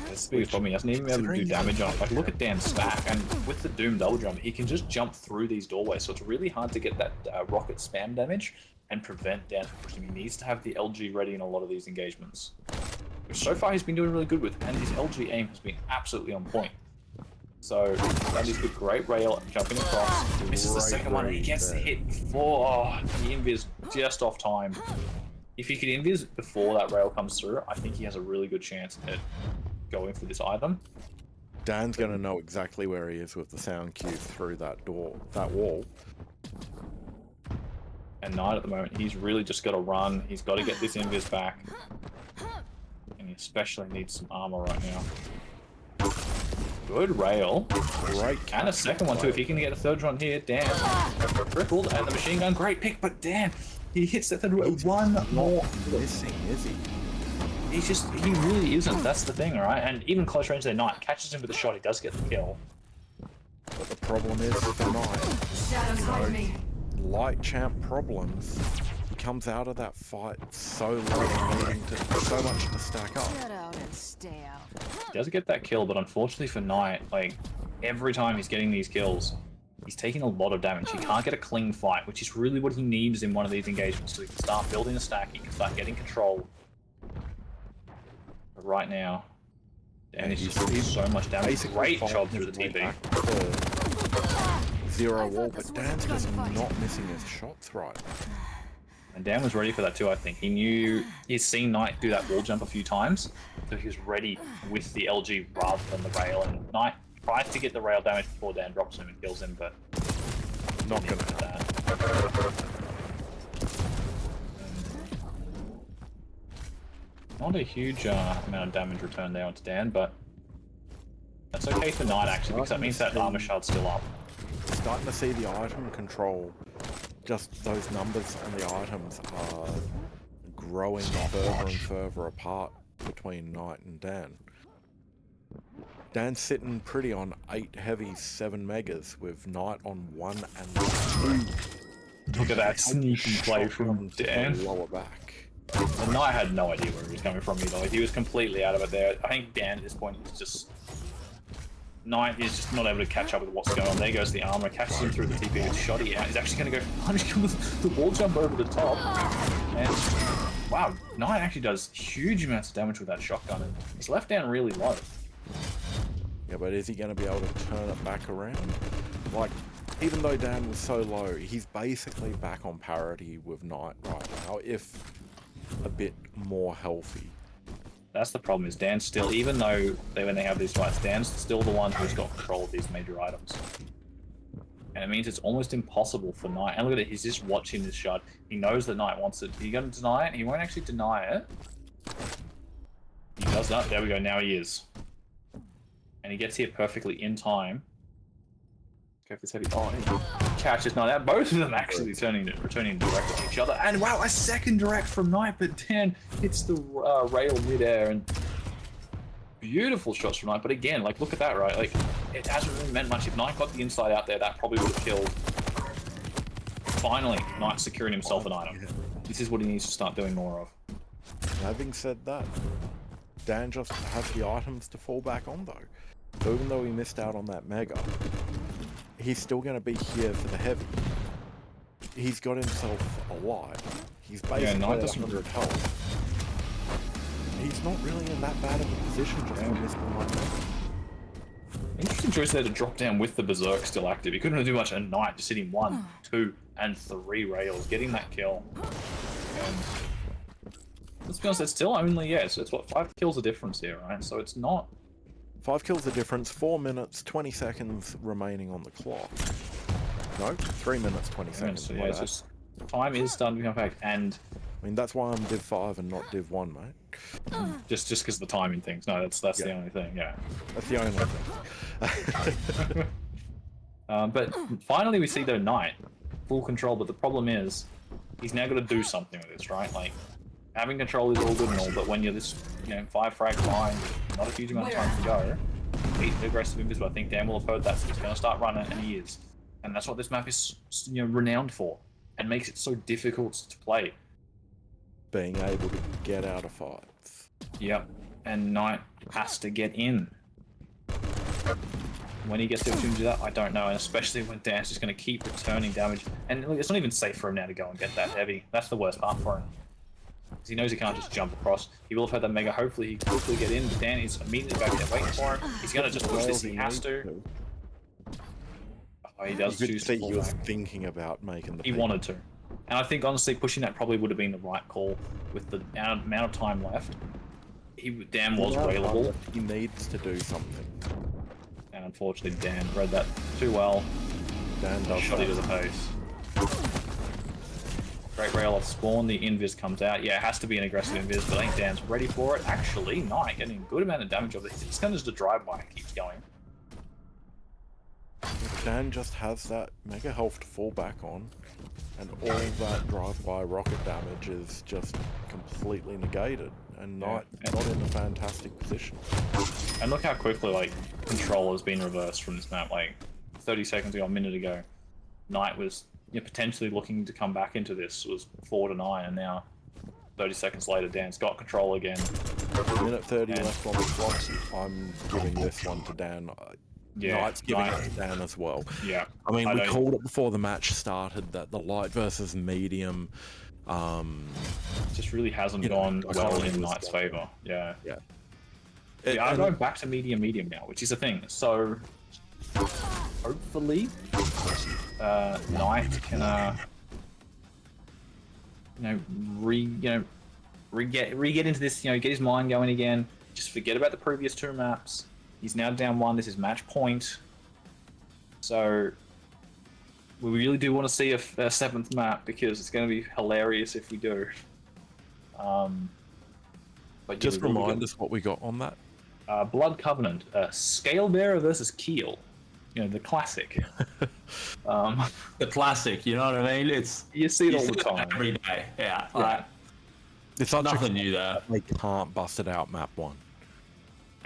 That's the biggest problem. He doesn't even be able to do damage on it. Like, look at Dan's stack, and with the Doom double jump, he can just jump through these doorways, so it's really hard to get that rocket spam damage and prevent Dan from pushing. He needs to have the LG ready in a lot of these engagements, which so far he's been doing really good with, and his LG aim has been absolutely on point. So that is good. Great rail jumping across. Misses the second one, and he gets the hit before the invis just off time. If he could invis before that rail comes through, I think he has a really good chance at going for this item. Dan's going to know exactly where he is with the sound cue through that door, that wall. And Knight at the moment, he's really just got to run. He's got to get this invis back. And he especially needs some armor right now. Good rail. Great. And a second one too. If he can get a third one here, Dan. Crippled and the machine gun. Great pick, but Dan, he hits that third one more. Missing, is he? He really isn't. That's the thing, right? And even close range there, Knight catches him with a shot. He does get the kill. But the problem is with the Knight. Shadows hide me. Light champ problems. He comes out of that fight so low, needing so much to stack up. Get out and stay out. He does get that kill, but unfortunately for Knight, like every time he's getting these kills, he's taking a lot of damage. He can't get a clean fight, which is really what he needs in one of these engagements, so he can start building a stack, he can start getting control. But right now, Dan is just doing so much damage. Great job through the TP. Zero wall, but Dan's just not missing his shots right. And Dan was ready for that too, I think. He knew, he's seen Knight do that wall jump a few times, so he was ready with the LG rather than the rail. And Knight tries to get the rail damage before Dan drops him and kills him, but Not gonna do that. Not a huge amount of damage returned there onto Dan, but that's okay for Knight actually, because that means that armor shard's still up. Starting to see the item control, just those numbers on the items are growing further and further apart between Knight and Dan. Dan's sitting pretty on 8 heavies, 7 megas, with Knight on 1 and 2. Look at that sneaky play from Dan. Lower back. And Knight had no idea where he was coming from either. He was completely out of it there. I think Dan at this point is just... Knight is just not able to catch up with what's going on. There goes the armor, catches him through the TP with Shoddy out. He's actually going to go punish him with the wall jump over the top. And wow, Knight actually does huge amounts of damage with that shotgun. And he's left down really low. Yeah, but is he going to be able to turn it back around? Like, even though Dan was so low, he's basically back on parity with Knight right now, if a bit more healthy. That's the problem, is Dan's still, even though when they have these fights, Dan's still the one who's got control of these major items. And it means it's almost impossible for Knight. And look at it, he's just watching this shot. He knows that Knight wants it. He's going to deny it. He won't actually deny it. He does not. There we go. Now he is. And he gets here perfectly in time. Go for this heavy. Oh, he catches Knight out. Both of them actually returning direct at each other. And wow, a second direct from Knight, but Dan hits the rail midair. And beautiful shots from Knight. But again, like, look at that, right? Like, it hasn't really meant much. If Knight got the inside out there, that probably would have killed. Finally, Knight securing himself an item. This is what he needs to start doing more of. Having said that, Dan just has the items to fall back on though. So even though he missed out on that mega, he's still going to be here for the heavy. He's got himself alive. He's basically at 100 health. He's not really in that bad of a position just to miss one mega. Interesting choice there to drop down with the Berserk still active. He couldn't do much at Knight, just hitting 1, 2, and 3 rails, getting that kill. And let's be honest, it's still only, so it's what, 5 kills a difference here, right? So it's not... 5 kills the difference, 4 minutes, 20 seconds remaining on the clock. No, 3 minutes, 20 seconds. So yeah, it's just, time is starting to become back, and... I mean, that's why I'm Div 5 and not Div 1, mate. Just because of the timing things. No, that's the only thing, yeah. That's the only thing. But finally we see their Knight. Full control, but the problem is, he's now got to do something with this, right? Like, having control is all good and all, but when you're this, 5 frag behind, not a huge amount of time to go, he's aggressive invisible. I think Dan will have heard that, so he's going to start running, and he is. And that's what this map is, renowned for, and makes it so difficult to play. Being able to get out of fights. Yep, and Knight has to get in. When he gets the opportunity to do that, I don't know, and especially when Dan's just going to keep returning damage. And look, it's not even safe for him now to go and get that heavy. That's the worst part for him. Because he knows he can't just jump across. He will have had that mega, hopefully he can quickly get in, but Dan is immediately back there waiting for him. He's going to just push this, he has to. Oh, he does choose to fall he was back. thinking about making the He wanted to. And I think, honestly, pushing that probably would have been the right call with the amount of time left. Dan was railable. He needs to do something. And unfortunately, Dan read that too well. Dan does Shot it that. to the face. Great rail off spawn, the invis comes out. Yeah, it has to be an aggressive invis, but I think Dan's ready for it. Actually, Knight getting a good amount of damage off it. It's kind of just a drive-by, keeps going. Dan just has that mega health to fall back on, and all that drive-by rocket damage is just completely negated, and Knight's not in a fantastic position. And look how quickly, like, control has been reversed from this map. Like, 30 seconds ago, a minute ago, Knight was potentially looking to come back into this. It was 4-9, and now 30 seconds later, Dan's got control again. Minute 30 left on the clock. I'm giving this one to Dan. Yeah, Knight's giving it to Dan as well. Yeah. I mean, we called it before the match started that the light versus medium just really hasn't gone well in Knight's favor. Yeah. Yeah. I'm going back to medium now, which is a thing. So hopefully Knight can re-get into this, get his mind going again. Just forget about the previous two maps. He's now down 1. This is match point. So we really do want to see a 7th map, because it's going to be hilarious if we do. But just remind us what we got on that. Blood Covenant, Scale Bearer versus Keel. The classic. The classic, you know what I mean? You see it all the time. Every day, yeah. Right. It's such nothing new there. They can't bust it out map 1.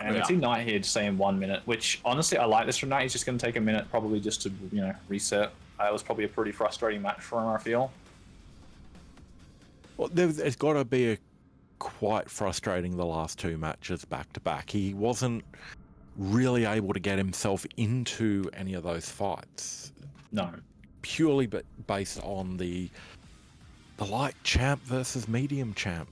And I see Knight here just saying 1 minute, which honestly I like this from Knight. He's just going to take a minute probably just to reset. It was probably a pretty frustrating match for him, I feel. Well, there's got to be quite frustrating the last 2 matches back to back. He wasn't really able to get himself into any of those fights. No. Purely but based on the light champ versus medium champ.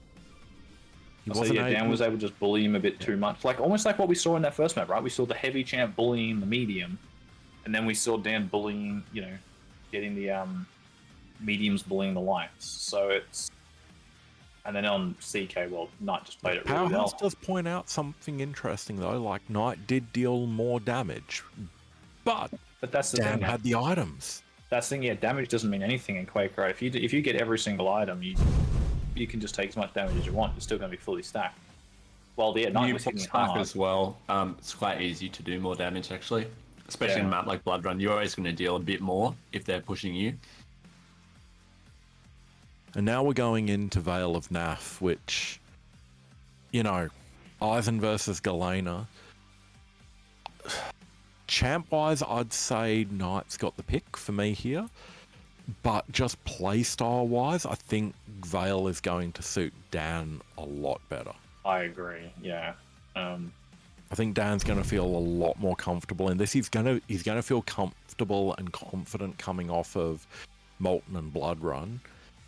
Dan was able to just bully him a bit too much. Almost like what we saw in that first map, right? We saw the heavy champ bullying the medium, and then we saw Dan bullying, getting the mediums bullying the lights. So it's... And then on CK, Knight just played it really well. Powerhouse does point out something interesting, though. Like, Knight did deal more damage, but that's the Dan thing. had the items. That's the thing, damage doesn't mean anything in Quake, right? If you get every single item, you can just take as much damage as you want. You're still going to be fully stacked. Well, Knight was hitting hard as well. It's quite easy to do more damage, actually. Especially in a map like Blood Run, you're always going to deal a bit more if they're pushing you. And now we're going into Vale of Pnath, which, Eisen versus Galena. Champ-wise, I'd say Knight's got the pick for me here. But just playstyle-wise, I think Vale is going to suit Dan a lot better. I agree, yeah. I think Dan's going to feel a lot more comfortable in this. He's going to feel comfortable and confident coming off of Molten and Blood Run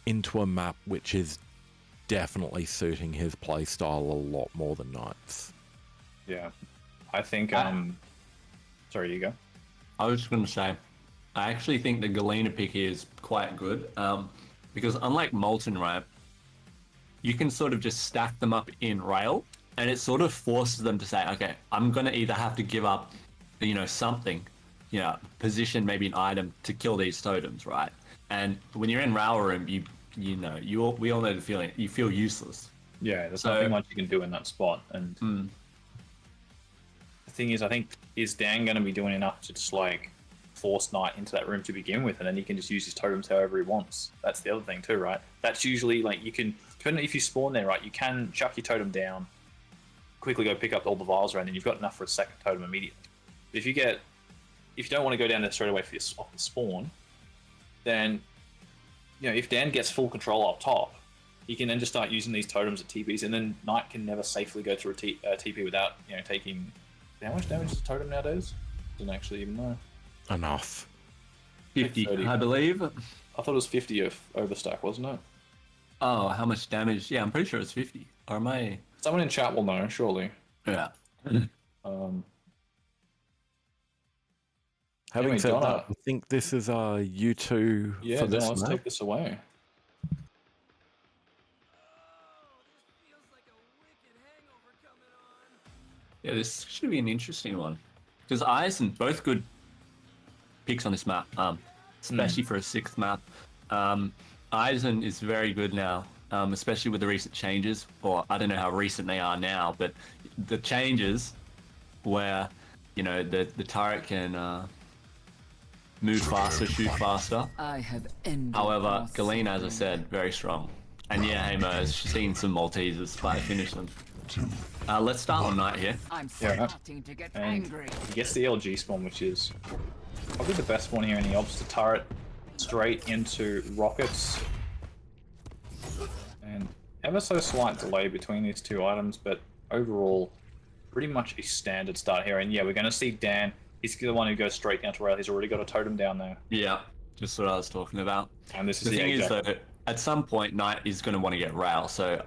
into a map which is definitely suiting his playstyle a lot more than Knight's. Yeah. I think, sorry, you go. I was just going to say, I actually think the Galena pick here is quite good, because unlike Molten, right, you can sort of just stack them up in rail, and it sort of forces them to say, okay, I'm going to either have to give up, something, position, maybe an item to kill these totems, right? And when you're in rail room, we all know the feeling. You feel useless. Yeah, there's nothing much you can do in that spot. And the thing is, I think, is Dan going to be doing enough to just force Knight into that room to begin with, and then he can just use his totems however he wants. That's the other thing too, right? That's usually you can, depending if you spawn there, right, you can chuck your totem down, quickly go pick up all the vials around, and you've got enough for a second totem immediately. But if you don't want to go down there straight away off the spawn, then if Dan gets full control up top, he can then just start using these totems at TPs, and then Knight can never safely go through a TP without taking... How much damage is a totem nowadays? Doesn't actually even know. Enough. 50, I believe. I thought it was 50 of overstack, wasn't it? Oh, how much damage? Yeah, I'm pretty sure it's 50. Or am I... Someone in chat will know, surely. Yeah. Having said that, I think this is U2 yeah, for this let's map. take this away. Yeah, this should be an interesting one. Because Eisen, both good picks on this map, especially for a 6th map. Eisen is very good now, especially with the recent changes. Or I don't know how recent they are now, but the changes where, you know, the turret can move faster, shoot faster. I have ended. However, our Galena, as I said, very strong. And yeah, Hamo has seen some Maltesers, but I finished them. Let's start on Knight here. I'm Yeah. starting to get And angry. he gets the LG spawn, which is probably the best one here, and he opts the turret straight into rockets. And ever so slight delay between these two items, but overall, pretty much a standard start here. And yeah, we're going to see Dan. He's the one who goes straight down to rail. He's already got a totem down there. Yeah, just what I was talking about. And this is The the thing is, exact- though, at some point, Knight is going to want to get rail. So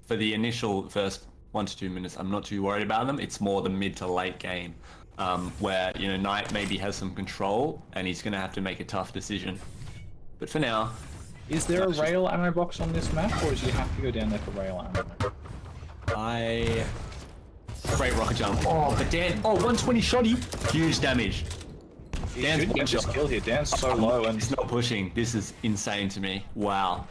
for the initial first 1 to 2 minutes, I'm not too worried about them. It's more the mid to late game where, you know, Knight maybe has some control and he's going to have to make a tough decision. But for now, Is there a rail ammo box on this map, or do you have to go down there for rail ammo? Great rocket jump. Oh, but Dan, 120 shotty. Huge damage. He Dan's should get this shot. kill here. Dan's so low, and He's not pushing. This is insane to me. Wow.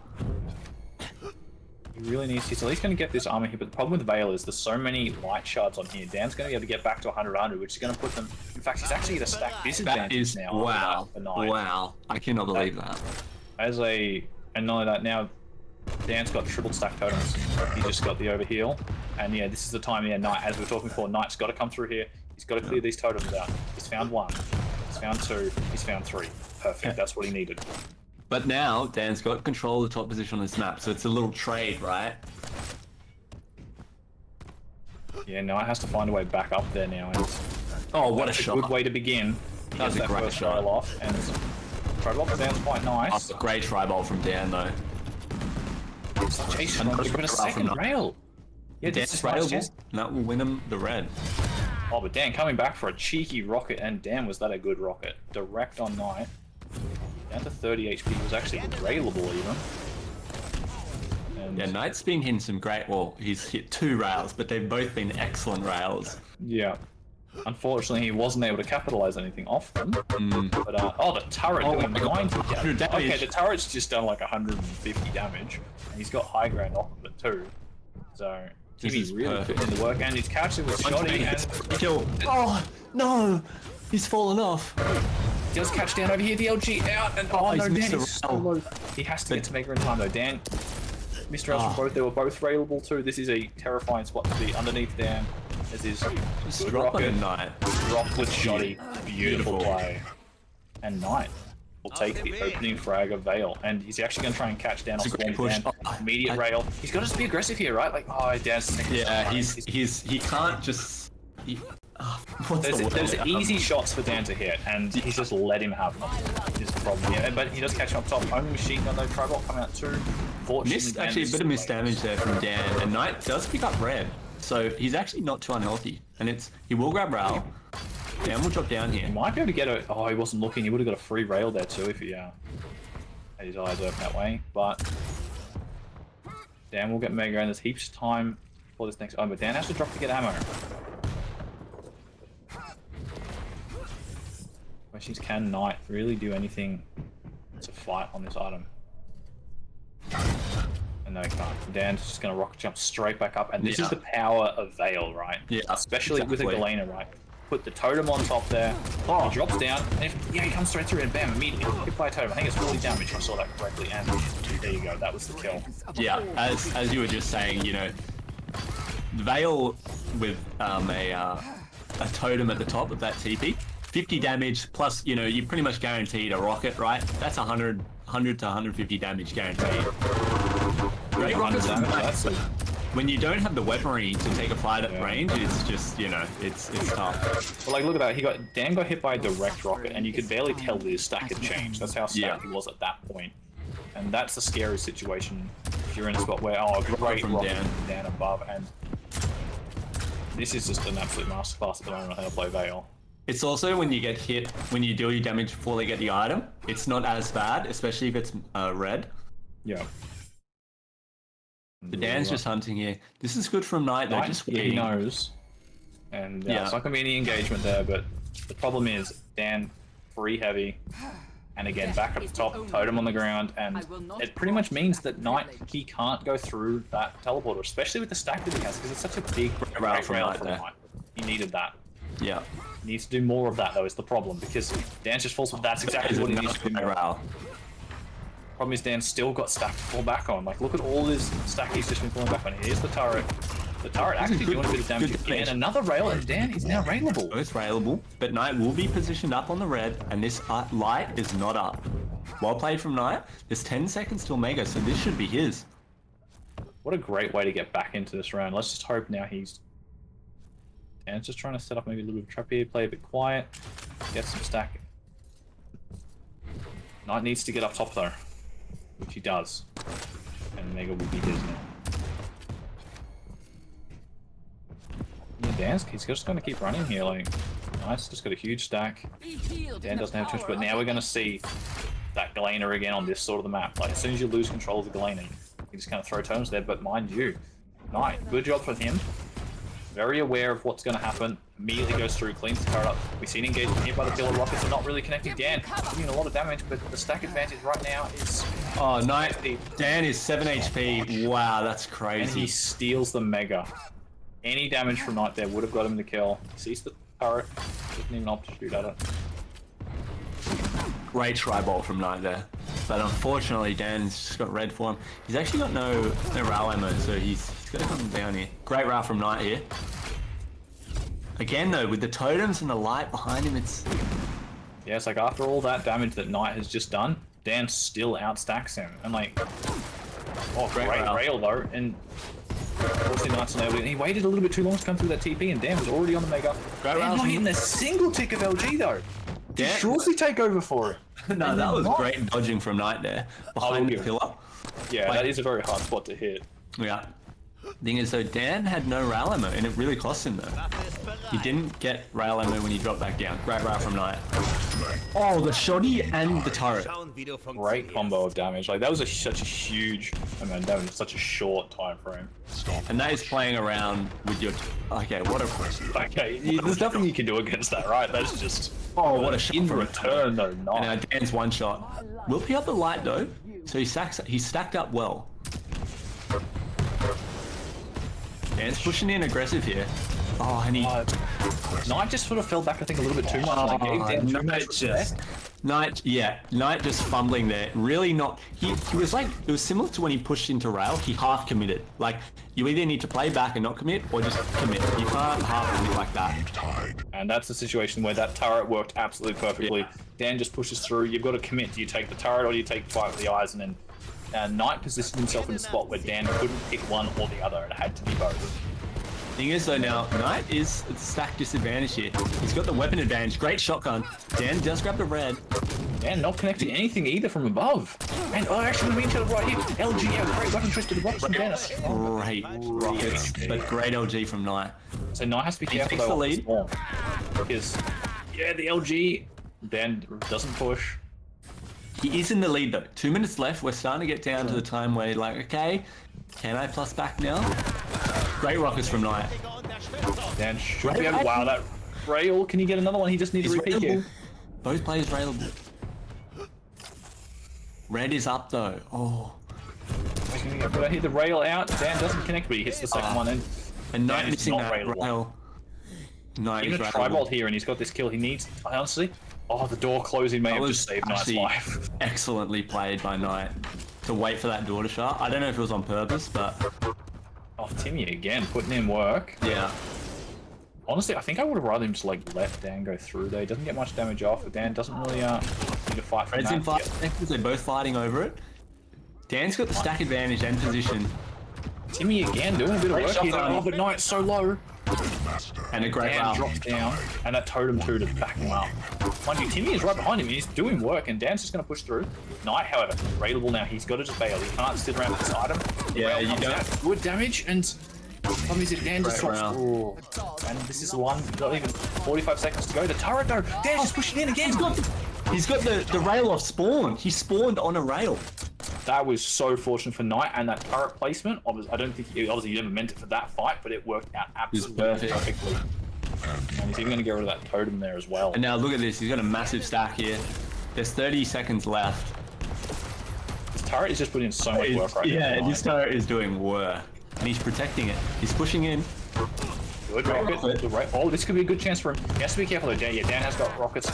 he really needs. He's at least going to get this armor here. But the problem with Vale is there's so many light shards on here. Dan's going to be able to get back to 100, which is going to put them. In fact, he's actually going to stack That disadvantage is, now. wow. For Knight. Wow. I cannot believe that. And not only that, now Dan's got triple stack totems. He just got the overheal. And yeah, this is the time, Knight, as we were talking before, Knight's got to come through here. He's got to clear these totems out. He's found 1. He's found 2. He's found 3. Perfect. That's what he needed. But now, Dan's got control of the top position on this map, so it's a little trade, right? Yeah, Knight has to find a way back up there now. And Oh, what a that's a shot. good way to begin. He That's gets a that great first shot. rail off, and Tribal Dan's quite nice. That's a great tri-bolt from Dan, though. Jason, Another you've got a rail from second Knight. rail. Yeah, this Dan's is nice. railable. That will win him the red. Oh, but Dan coming back for a cheeky rocket, and damn, was that a good rocket. Direct on Knight. Down to 30 HP, was actually railable even. And Yeah, Knight's been hitting some great... Well, he's hit 2 rails, but they've both been excellent rails. yeah. Unfortunately, he wasn't able to capitalize anything off them. But, the turret Oh doing my God, 90 100 damage. Okay, damage. the turret's just done like 150 damage, and he's got high ground off of it too. So, This Timmy's is really perfect. putting in the work, and he's catching with Shoddy, and Kill. Oh, no! He's fallen off. he does catch down over here, the LG out, and oh he's no, missed Dan a is so rail. low. He has to get to Mega in time though. Dan, Mr. Else from both, they were both railable too. This is a terrifying spot to be underneath Dan. As is Just good drop on rocket, a Knight. dropped with Shoddy. Beautiful Beautiful. play. And Knight will take the opening frag of Vale, and he's actually going to try and catch down on It's a great Swarm push. Dan. Oh, Immediate rail. He's got to just be aggressive here, right? Like, oh, Dan's second. Yeah, he can't just... what's the word? There's easy shots for Dan to hit, and he's just let him have them. Is the problem. Yeah, but he does catch him up top. Only machine gun though. Tribal coming out too. Missed, actually, a bit of missed damage there from Dan, and Knight does pick up red, so he's actually not too unhealthy. And he will grab rail. Dan will drop down here. He might be able to get a. Oh, he wasn't looking. He would have got a free rail there too if he had his eyes open that way. But Dan will get Mega, and there's heaps of time for this next. Oh, but Dan has to drop to get ammo. Questions: can Knight really do anything to fight on this item? And no, he can't. Dan's just going to rocket jump straight back up, and this is the power of Vale, right? Yeah, Especially with a exactly. Galena, right? Put the totem on top there. He drops down, and he comes straight through, and bam, immediately hit by a totem. I think it's 40 damage. If I saw that correctly, and there you go. That was the kill. Yeah, as you were just saying, you know, Vale with a totem at the top of that TP, 50 damage plus, you know, you pretty much guaranteed a rocket, right? That's 100 to 150 damage guaranteed. Great rockets from Knight. That's a, When you don't have the weaponry to take a fight at range, it's just, you know, it's tough. but like, look at that. Dan got hit by a direct rocket, and you could barely tell that his stack had changed. That's how stacked he was at that point. And that's a scary situation if you're in a spot where, oh, great from rocket Dan. from Dan above, and this is just an absolute masterclass at the moment on how to play Vale. It's also when you get hit, when you deal your damage before they get the item, it's not as bad, especially if it's red. Yeah. The Dan's just hunting here. This is good from Knight, though, just He waiting. knows. And Yeah. it's not going to be any engagement there, but the problem is Dan free heavy, And again, back at the top, totem on the ground, and it pretty much means that Knight, he can't go through that teleporter, especially with the stack that he has, because it's such a big rail from Knight. He needed that. Yeah. He needs to do more of that, though, is the problem, because Dan just falls, that's exactly what he needs to do. Problem is Dan's still got stack to fall back on. Like, look at all this stack he's just been falling back on. Here's the turret. The turret actually doing a bit of damage again. Another rail, and Dan is now railable. Both railable, but Knight will be positioned up on the red, and this light is not up. Well played from Knight. There's 10 seconds till Mega, so this should be his. What a great way to get back into this round. Let's just hope now he's... Dan's just trying to set up maybe a little bit of trap here, play a bit quiet, get some stack. Knight needs to get up top though, which he does. And Mega will be his now. Dan's he's just going to keep running here. Like, nice, just got a huge stack. Dan doesn't have too much, but now we're going to see that Galena again on this sort of the map. Like, as soon as you lose control of the Galena, you just kind of throw totems there. But mind you, Knight, good job for him. Very aware of what's going to happen. Immediately goes through, cleans the turret up. We've seen engagement here by the pillar rockets. Are not really connecting. Dan doing a lot of damage, but the stack advantage right now is... Oh, Knight. Dan is 7 HP. Wow, that's And crazy. he steals the Mega. Any damage from Knight there would have got him the kill. He sees the turret, doesn't even opt to shoot at it. Great tri-bolt from Knight there. But unfortunately, Dan's just got red for him. He's actually got no RAL ammo, so he's got to come down here. Great RAL from Knight here. Again, though, with the totems and the light behind him, it's... Yeah, it's like after all that damage that Knight has just done, Dan still outstacks him. And like... Oh, great rail though. And... Obviously Knight's unable, and he waited a little bit too long to come through that TP, and Dan was already on the Mega. Dan not hitting a single tick of LG though. Did Shorty take over for it? No, that was great dodging from Knight there. Behind the pillar. Yeah, that is a very hard spot to hit. Yeah. Thing is, though, Dan had no rail ammo, and it really cost him, though. He didn't get rail ammo when he dropped back down. Great rail from Knight. Oh, the shoddy and the turret. Great combo of damage. Like, that was such a huge amount of damage in such a short time frame. And that is playing around with your... Okay, what a... Okay, there's nothing you can do against that, right? That's just... Oh, what a shot in from return, though, And not. now Dan's one shot. Will he up the light, though? So he stacked up well. Dan's pushing in aggressive here. Oh, and he... Knight just sort of fell back, I think, a little bit too much. Like, gave Dan too much respect. Knight just fumbling there. Really not... He was like... It was similar to when he pushed into rail. He half committed. Like, you either need to play back and not commit, or just commit. You can't half commit like that. And that's the situation where that turret worked absolutely perfectly. Yeah. Dan just pushes through. You've got to commit. Do you take the turret, or do you take the fight with the eyes? And then Knight positioned himself in a spot where Dan couldn't pick one or the other. It had to be both. Thing is, though, now Knight is at stack disadvantage here. He's got the weapon advantage. Great shotgun. Dan does grab the red. Dan not connecting anything either from above. And actually, we to the right here. LG, yeah, great weapon twist to the rockets from Dan. Great rockets, but great LG from Knight. So Knight has to be careful takes though. the lead. Because yeah, the LG. Dan doesn't push. He is in the lead though. 2 minutes left. We're starting to get down to the time where you're like, okay, can I plus back now? Great rockets from Knight. Dan should be able. Wow, that rail. Can you get another one? He just needs to repeat here. Both players railable. Red is up though. Oh. But I hit the rail out. Dan doesn't connect, but he hits the second one, and Knight missing that rail. Knight even a tri-bolt here, and he's got this kill. He needs, honestly. Oh, the door closing may have just saved Knight's life. Excellently played by Knight to wait for that door to shut. I don't know if it was on purpose, but... Oh, Timmy again, putting in work. Yeah. Honestly, I think I would have rather him just like let Dan go through there. He doesn't get much damage off, but Dan doesn't really need to fight for Red's in fight because they're both fighting over it. Dan's got the stack advantage and position. Timmy again doing a bit of work here. Oh, but Knight's so low. And a great Dan drops down, and that totem too to back him up. Mind you, Timmy is right behind him. He's doing work, and Dan's just going to push through. Knight, however, raidable now. He's got to just bail. He can't sit around with this item. Yeah, you don't. Good damage, and Dan just drops. Oh. And this is one. Not even 45 seconds to go. The turret though. Dan's just pushing in again. He's got the rail off spawn. He spawned on a rail. That was so fortunate for Knight, and that turret placement. I don't think obviously you never meant it for that fight, but it worked out absolutely perfectly. And he's even going to get rid of that totem there as well. And now look at this. He's got a massive stack here. There's 30 seconds left. This turret is just putting in so much work right now. Yeah, this turret is doing work. And he's protecting it. He's pushing in. Good rocket. Good oh, this could be a good chance for him. He has to be careful though, Dan. Yeah, Dan has got rockets.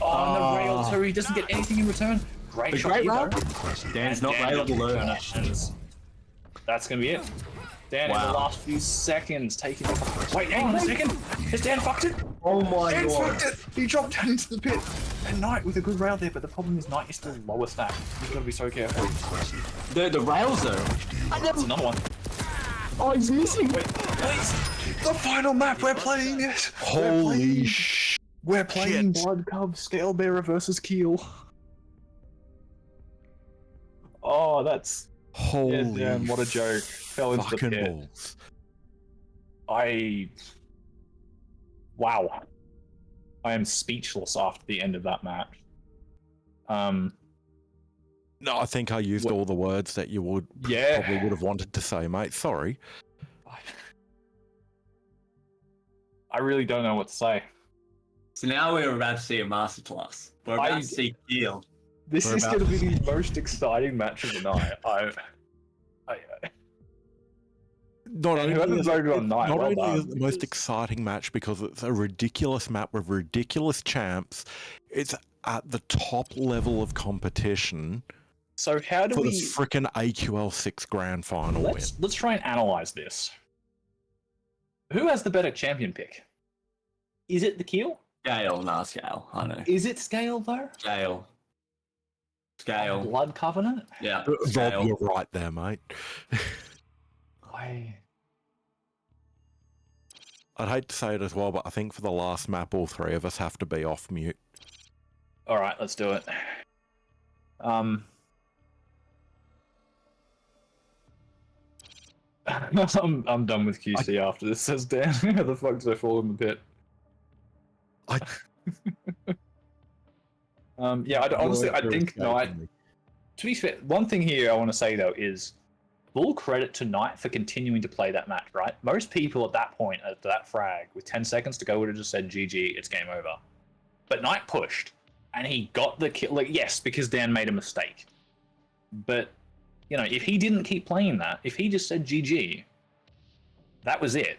Oh, and the rail too. He doesn't get anything in return. Great shot here, though. Dan's not railable though. That's going to be it. Dan in Wow. the last few seconds taking... Wait, hang on a second. Has Dan fucked it? Oh my Dan's god. fucked it. He dropped down into the pit. And Knight with a good rail there, but the problem is Knight is still lower stack. He's got to be so careful. The rails though. That's another one. Oh, he's missing. Wait, please. The final map we're playing it. Holy sh! We're playing shit. Blood Cub Scale Bearer versus Keel. Oh, that's... Holy Yeah, damn, what a joke. Fell into the fucking pit. balls. Wow. I am speechless after the end of that match. No, I think I used all the words that you would Yeah. probably would have wanted to say, mate. Sorry. I really don't know what to say. So now we're about to see a masterclass. We're about to see Keel. This We're is about going to be the most exciting match of the night. Not And only, whoever is, voted on it- Knight, not well only is done. it the most exciting match because it's a ridiculous map with ridiculous champs, it's at the top level of competition So how do for the we... frickin' AQL 6 grand final win. Let's try and analyze this. Who has the better champion pick? Is it the Keel? Scale, nah, Scale. I know. Is it Scale though? Scale. Scale. Blood Covenant? Yeah. Rob, Scale. you're right there, mate. I'd hate to say it as well, but I think for the last map, all three of us have to be off mute. All right, let's do it. I'm done with QC after this, says Dan. How the fuck did I fall in the pit? I Yeah, honestly, I think Knight. To be fair, one thing here I want to say though is full credit to Knight for continuing to play that match. Right, most people at that point, at that frag, with 10 seconds to go, would have just said GG, it's game over. But Knight pushed, and he got the kill. Like, yes, because Dan made a mistake. But you know, if he didn't keep playing that, if he just said GG, that was it.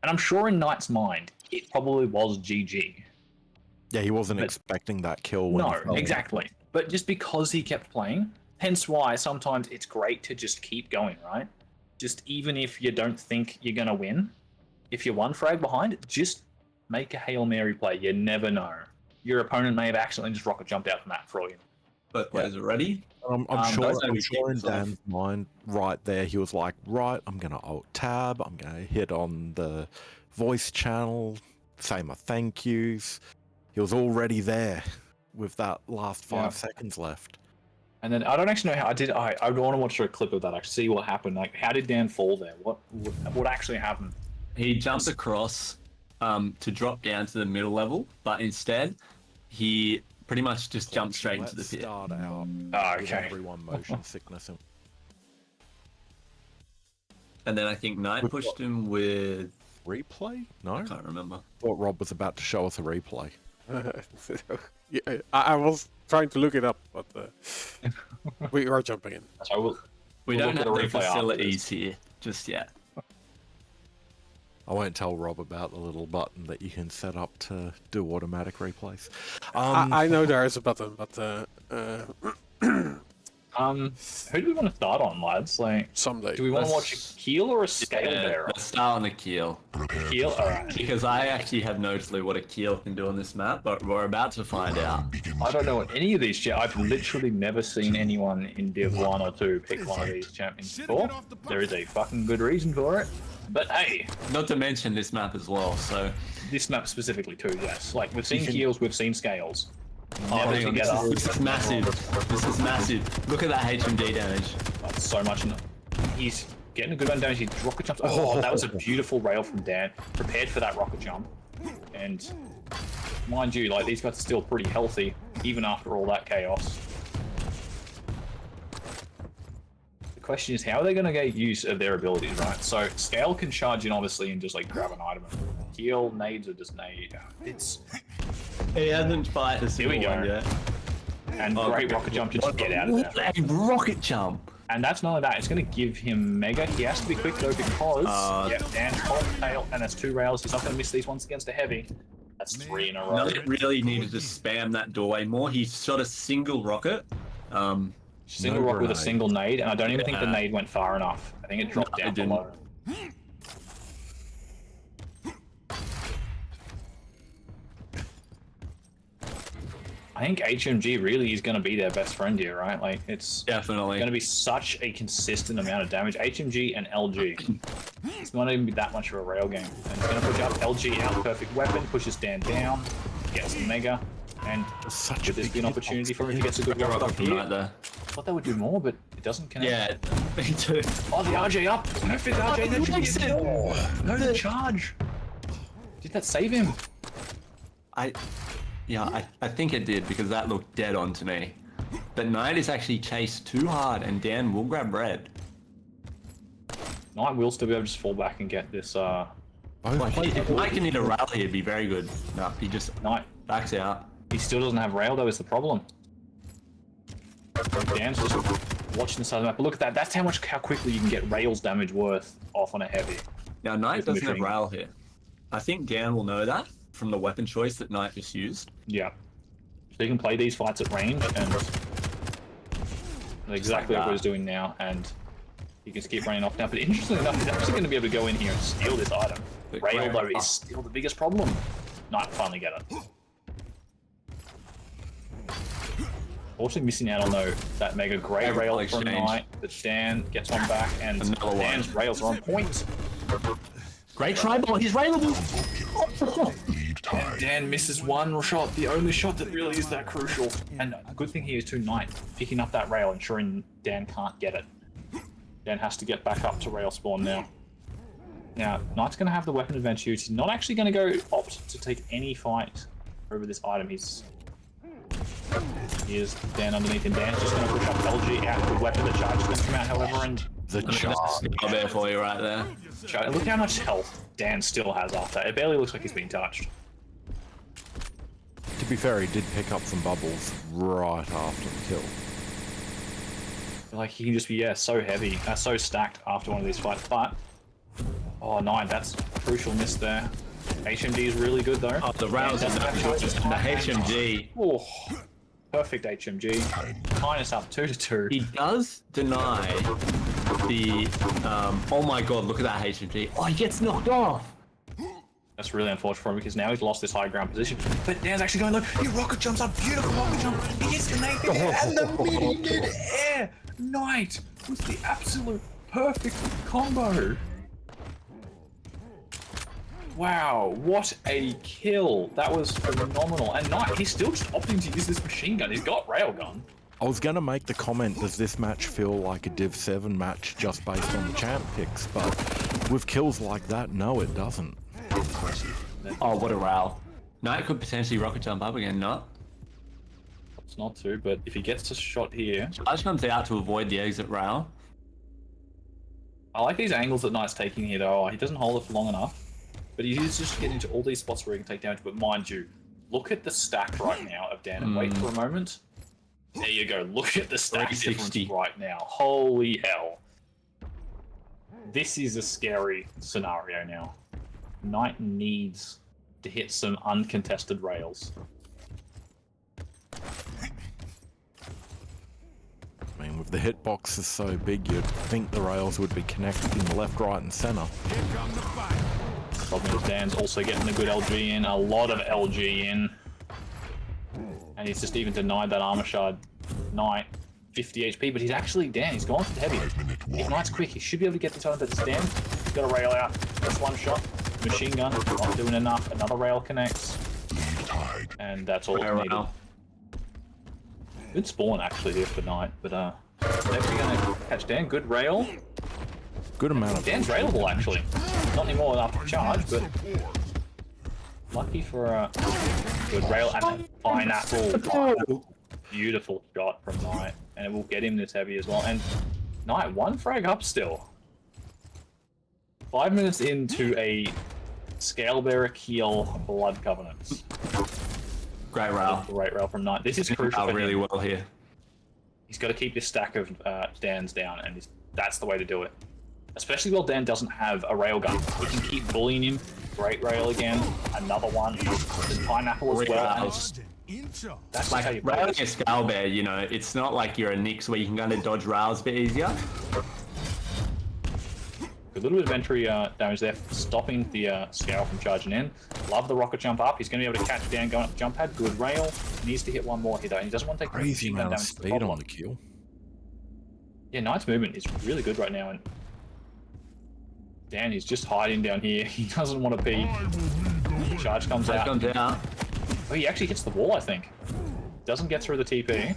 And I'm sure in Knight's mind, it probably was GG. Yeah, he wasn't But- expecting that kill. When No, he fell. exactly. But just because he kept playing, hence why sometimes it's great to just keep going, right? Just even if you don't think you're going to win, if you're one frag behind, just make a Hail Mary play. You never know. Your opponent may have accidentally just rocket jumped out from that for all you know. Both players are ready. I'm sure, those don't I'm be sure in keepers off. Dan's mind right there, he was like, right, I'm going to alt-tab, I'm going to hit on the voice channel, say my thank yous. He was already there with that last 5 seconds left. And then I don't actually know how I want to watch a clip of that, actually see what happened. Like, how did Dan fall there? What actually happened? He jumped across to drop down to the middle level, but instead he pretty much just jumped straight into the Let's pit. start out Oh, with okay. everyone motion sickness. And And then I think Knight With pushed what? him with... replay? No? I can't remember. Thought Rob was about to show us a replay. Yeah, I was trying to look it up, but we are jumping in. So We We'll don't look have at the a replay after facilities here just yet. I won't tell Rob about the little button that you can set up to do automatic replays. I know there is a button, but who do we want to start on, lads? Like, someday. do we want to Let's- watch a Keel or a Scale Bearer? Let's start on the Keel. Keel, alright. Because I actually have no clue what a Keel can do on this map, but we're about to find out. I don't know what any of these. I've literally never seen anyone in Div 1 or 2 pick one of these champions before. There is a fucking good reason for it. But hey, Not to mention this map as well, so... this map specifically too, yes. Like, we've seen Keels, we've seen Scales. Oh, Never together. this is massive. This is massive. Look at that HMD damage. That's so much. He's getting a good amount of damage. He rocket jumps. Oh, that was a beautiful rail from Dan. Prepared for that rocket jump. And mind you, like, these guys are still pretty healthy, even after all that chaos. The question is, how are they going to get use of their abilities, right? So, Scale can charge in, obviously, and just, like, grab an item. Heal, nades, or just nade. It's... He hasn't fired a Here we single go. one yet. And great rocket jump to just get out of there. What a rocket jump! And that's not only that, it's going to give him Mega. He has to be quick though because, yep, Dan's tail, and that's 2 rails. He's not going to miss these ones against a heavy. That's 3 in a row. Nugget really needed to spam that doorway more. He shot a single rocket. Single rocket with a single nade, and I don't even think the nade went far enough. I think it dropped down below. I think HMG really is going to be their best friend here, right? Like, it's Definitely going to be such a consistent amount of damage. HMG and LG. It's not even be that much of a rail game. And it's going to push up LG out, perfect weapon, pushes Dan down, gets the Mega, and Such a there's big be an opportunity for him to get a good rock up from here. right there. Thought that would do more, but it doesn't connect. Yeah, me too. Oh, the RJ up! Perfect RJ, that should be a kill! No, the charge! Did that save him? I think it did because that looked dead on to me. But Knight is actually chased too hard and Dan will grab red. Knight will still be able to just fall back and get this, Like, if Knight can hit a rally, it'd be very good. No, he just Knight. backs out. He still doesn't have rail though, is the problem. Dan's just watching the side of the map. But look at that, that's how quickly you can get rails damage worth off on a heavy. Now Knight With doesn't have machine. rail here. I think Dan will know that from the weapon choice that Knight just used. Yeah. So he can play these fights at range and exactly what he's doing now, and he can just keep running off now. But interestingly enough, he's actually going to be able to go in here and steal this item. But Rail though great. is still the biggest problem. Knight finally get it. Also missing out on though that Mega great rail from exchange. Knight, but Dan gets one back, and Another one. Dan's rails are on point. Great try ball, he's railable! Lead tied. Dan misses one shot, the only shot that really is that crucial. And good thing he is too Knight, picking up that rail, ensuring Dan can't get it. Dan has to get back up to rail spawn now. Now, Knight's going to have the weapon advantage. He's not actually going to go opt to take any fight over this item. Here's Dan underneath, and Dan's just going to push up LG out. The weapon, the charge is going to come out, however, and the charge. I'll there for you right there. look how much health Dan still has after. It barely looks like he's been touched. To be fair, he did pick up some bubbles right after the kill. Like, he can just be, so heavy, so stacked after one of these fights, but... Oh, 9, that's a crucial miss there. HMG is really good, though. Oh, the rails Dan and doesn't have chances. the HMG. Oh, perfect HMG. Tying us up 2-2. He does deny the, oh my god, look at that HMG. Oh, he gets knocked off! That's really unfortunate for him because now he's lost this high ground position. But Dan's actually going low. He rocket jumps up, beautiful rocket jump. He gets the nade and the mid-air. Knight with the absolute perfect combo. Wow, what a kill. That was phenomenal. And Knight, he's still just opting to use this machine gun. He's got railgun. I was going to make the comment, does this match feel like a Div 7 match just based on the champ picks? But with kills like that, no, it doesn't. Oh, what a rail. Knight could potentially rocket jump up again, not? It's not to, but if he gets a shot here... Charge comes out to avoid the exit rail. I like these angles that Knight's taking here, though. He doesn't hold it for long enough. But he's just getting into all these spots where he can take damage. But mind you, look at the stack right now of Dan. And wait for a moment. There you go. Look at the stack difference 360. right now. Holy hell. This is a scary scenario now. Knight needs to hit some uncontested rails. I mean, with the hitboxes so big, you'd think the rails would be connected in the left, right, and center. Problem is Dan's also getting a good LG in, a lot of LG in. And he's just even denied that armor shard. Knight, 50 HP, but he's actually, Dan, he's gone for the heavy. If Knight's quick, he should be able to get this item, but it's Dan. He's got a rail out, that's one shot. Machine gun, not doing enough, another rail connects. And that's all it's needed. Good spawn actually here for Knight, but definitely gonna catch Dan, good rail. Good amount of... Dan's railable actually. Not anymore after charge, but lucky for a good rail and then pineapple. Beautiful shot from Knight, and it will get him this heavy as well. And Knight, one frag up still. 5 minutes into a Scalebearer Keel Blood Covenants. Great rail. Great rail from Knight. This is crucial for really him. well here. He's got to keep this stack of Dans down, and that's the way to do it. Especially while Dan doesn't have a railgun. He can keep bullying him. Great rail again. Another one. There's pineapple as well. And it's just, that's Like how you railing a scale bear, you know, it's not like you're a Nyx where you can kind of dodge rails a bit easier. A little bit of entry damage there, stopping the scale from charging in. Love the rocket jump up. He's going to be able to catch Dan going up the jump pad. Good rail. Needs to hit one more here though. He doesn't want to take Crazy amount of damage to the speed bottom. on the kill. Yeah, Knight's movement is really good right now, and Dan is just hiding down here. He doesn't want to be. Charge comes out. Comes out. Oh, he actually hits the wall, I think. Doesn't get through the TP.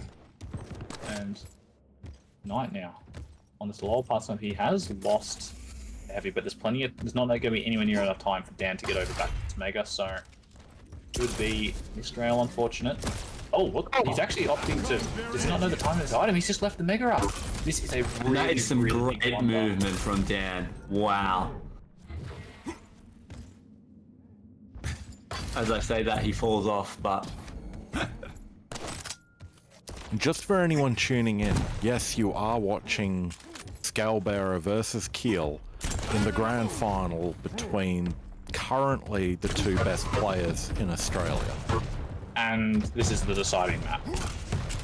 And Knight now on this lower part, so he has lost heavy, but there's not going to be anywhere near enough time for Dan to get over back to Mega, so could be Mistrail, unfortunate. Oh, look, he's actually opting to. Does he not know the time of his item? He's just left the Mega up. This is a really, That is some really big great one, though. movement from Dan. Wow. As I say that, he falls off, but Just for anyone tuning in, yes, you are watching Scalebearer versus Keel in the grand final between currently the two best players in Australia. And this is the deciding map.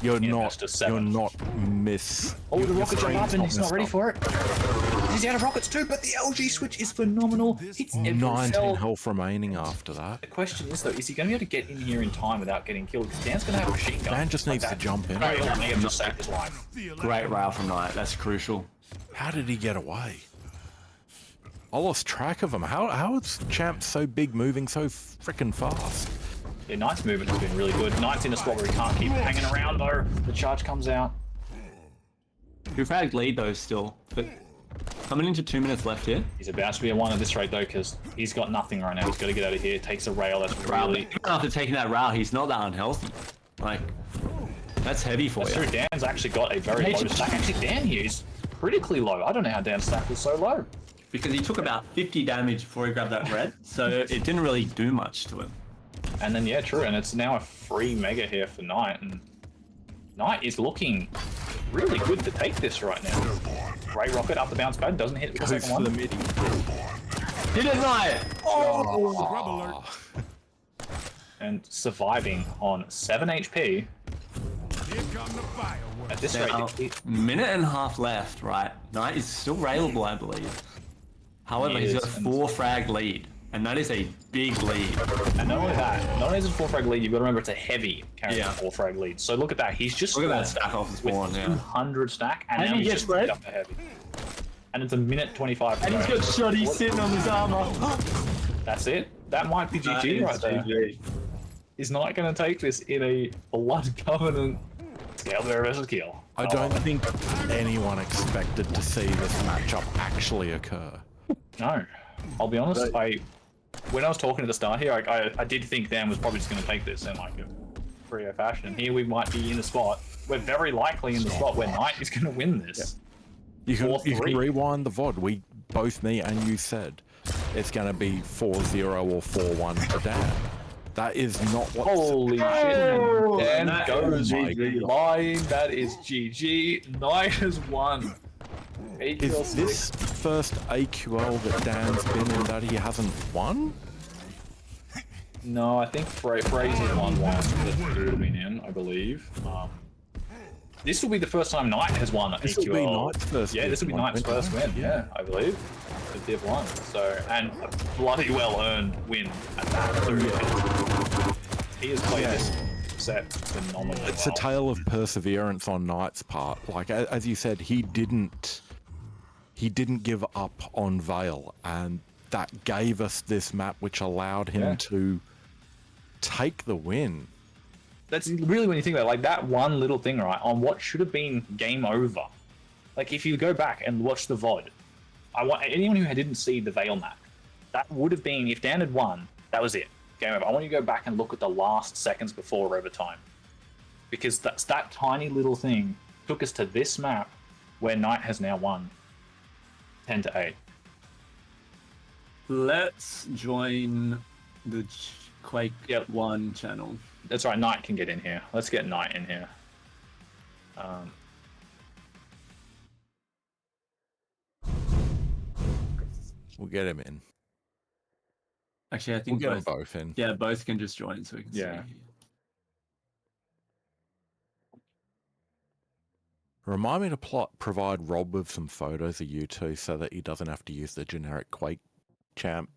You're Yeah, not. best of seven. You're not miss. Oh, the your rocket jump up screen's and he's not messed ready up. for it. He's out of rockets too, but the LG switch is phenomenal. Hits every 19 cell. health remaining after that. The question is though, is he going to be able to get in here in time without getting killed? Because Dan's going to have a machine gun. Dan just like needs to that. jump in. Rail may have just saved his life. great rail from Knight. That's crucial. How did he get away? I lost track of him. How is Champ so big, moving so freaking fast? Yeah, Knight's movement has been really good. Knight's in a spot where he can't keep hanging around though. The charge comes out. Two frag lead though still, but coming into 2 minutes left here. He's about to be a one at this rate though, because he's got nothing right now. He's got to get out of here. Takes a rail. That's Rail, really. even after taking that rail, he's not that unhealthy. Like, that's heavy for That's you. true. Dan's actually got a very low stack. Actually, Dan here is critically low. I don't know how Dan's stack was so low. Because he took about 50 damage before he grabbed that red, so it didn't really do much to him. And then yeah, true. And it's now a free Mega here for Knight, and Knight is looking really good to take this right now. Great rocket up the bounce pad. Doesn't hit with the Goes second for one. the midi. Did it, Knight? Oh. And surviving on 7 HP. At this rate, Now, minute and a half left, right? Knight is still railable, I believe. However, He he's is, got a and- 4 frag lead, and that is a big lead. and not only that, not only is it a 4 frag lead, you've got to remember it's a heavy carrying Yeah. a 4 frag lead. So look at that. He's just Look at that spawned stack off the with spawn, yeah. 200 stack, and, And now he he's gets just red. up to heavy. And it's a minute 25. And he's got Shoddy sitting on his armor. That's it. That might be That GG is right there. GG. He's not going to take this in a Blood Covenant Scalebearer versus Keel. I don't think anyone expected to see this matchup actually occur. No. I'll be honest, when I was talking at the start here, I did think Dan was probably just going to take this in like a 3-0 fashion. And here we might be in the spot. We're very likely in the spot where Knight is going to win this. You can 4-3. rewind the VOD. Both me and you said it's going to be 4-0 or 4-1 to Dan. That is not what. Holy shit. Dan that goes is GG. flying. That is GG. Knight has won. Is AQL this first AQL that Dan's been in that he hasn't won? No, I think Fraser's won one that he would have been in, I believe. This will be the first time Knight has won This AQL. will be Knight's first Yeah, this will be win, Knight's won't it? first win. Yeah, I believe. The Div 1. So, and a bloody well earned win at that. So he has played this set phenomenally. It's well. a tale of perseverance on Knight's part. Like as you said, he didn't give up on Vale, and that gave us this map, which allowed him Yeah. to take the win. That's really when you think about it, like that one little thing, right, on what should have been game over. Like if you go back and watch the VOD, I want anyone who didn't see the Vale map, that would have been, if Dan had won, that was it. Game over. I want you to go back and look at the last seconds before overtime. Because that's that tiny little thing took us to this map where Knight has now won 10-8. Let's join the Quake Yep. 1 channel. That's right. Knight can get in here. Let's get Knight in here. We'll get him in. Actually, I We'll think get them both. both in. Yeah, both can just join so we can Yeah. see. Remind me to provide Rob with some photos of you two so that he doesn't have to use the generic Quake champ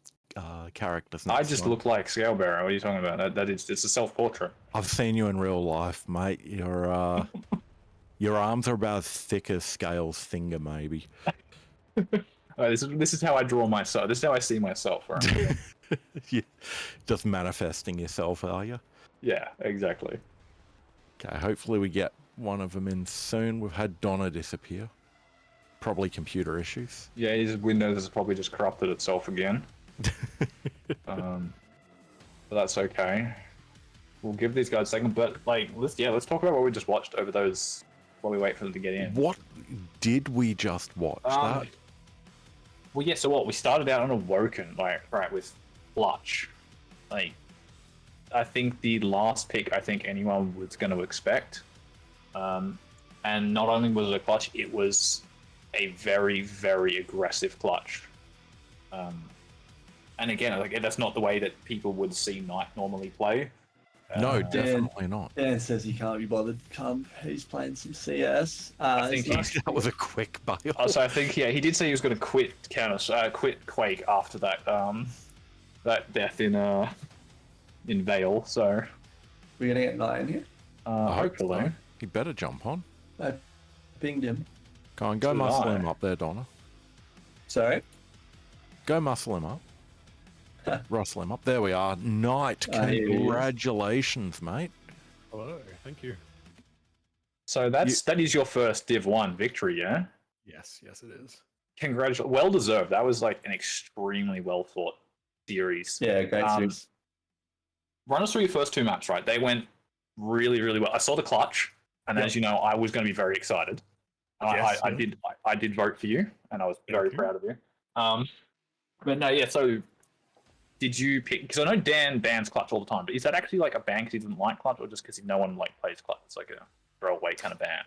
characters. I next just time. look like Scalebearer. What are you talking about? It's a self-portrait. I've seen you in real life, mate. Your arms are about as thick as Scale's finger, maybe. This is how I draw myself. This is how I see myself. Right? Yeah, just manifesting yourself, are you? Yeah, exactly. Okay, hopefully we get one of them in soon. We've had Donna disappear. Probably computer issues. Yeah, his Windows has probably just corrupted itself again. But that's okay. We'll give these guys a second, but like, let's talk about what we just watched over those while we wait for them to get in. What did we just watch? That? Well, yeah. So what? We started out on Awoken, like right with Clutch. Like, I think the last pick, I think anyone was going to expect. And not only was it a clutch, it was a very, very aggressive clutch. And again, like that's not the way that people would see Knight normally play. No, definitely not. Dan says he can't be bothered. He's playing some CS. I think That was a quick bail. So I think he did say he was going to quit Quake after that that death in Vale. So We're gonna get Knight in here. hopefully. He better jump on. I pinged him. Go on, go Did muscle I? him up there, Donna. Sorry. Go muscle him up. Rustle him up. There we are. Knight, Here he is. congratulations, mate. Hello, thank you. So that is your first Div 1 victory, yeah? Yes, it is. Congratulations. Well deserved. That was like an extremely well thought series. Yeah, great Um, series. Run us through your first two maps, right? They went really, really well. I saw the clutch, and Yep. as you know, I was going to be very excited. Yes, I yeah. I did vote for you, and I was Thank very you. proud of you. But no, yeah. So, did you pick? Because I know Dan bans clutch all the time, but is that actually like a ban because he doesn't like clutch, or just because no one like plays clutch? It's like a throwaway kind of ban.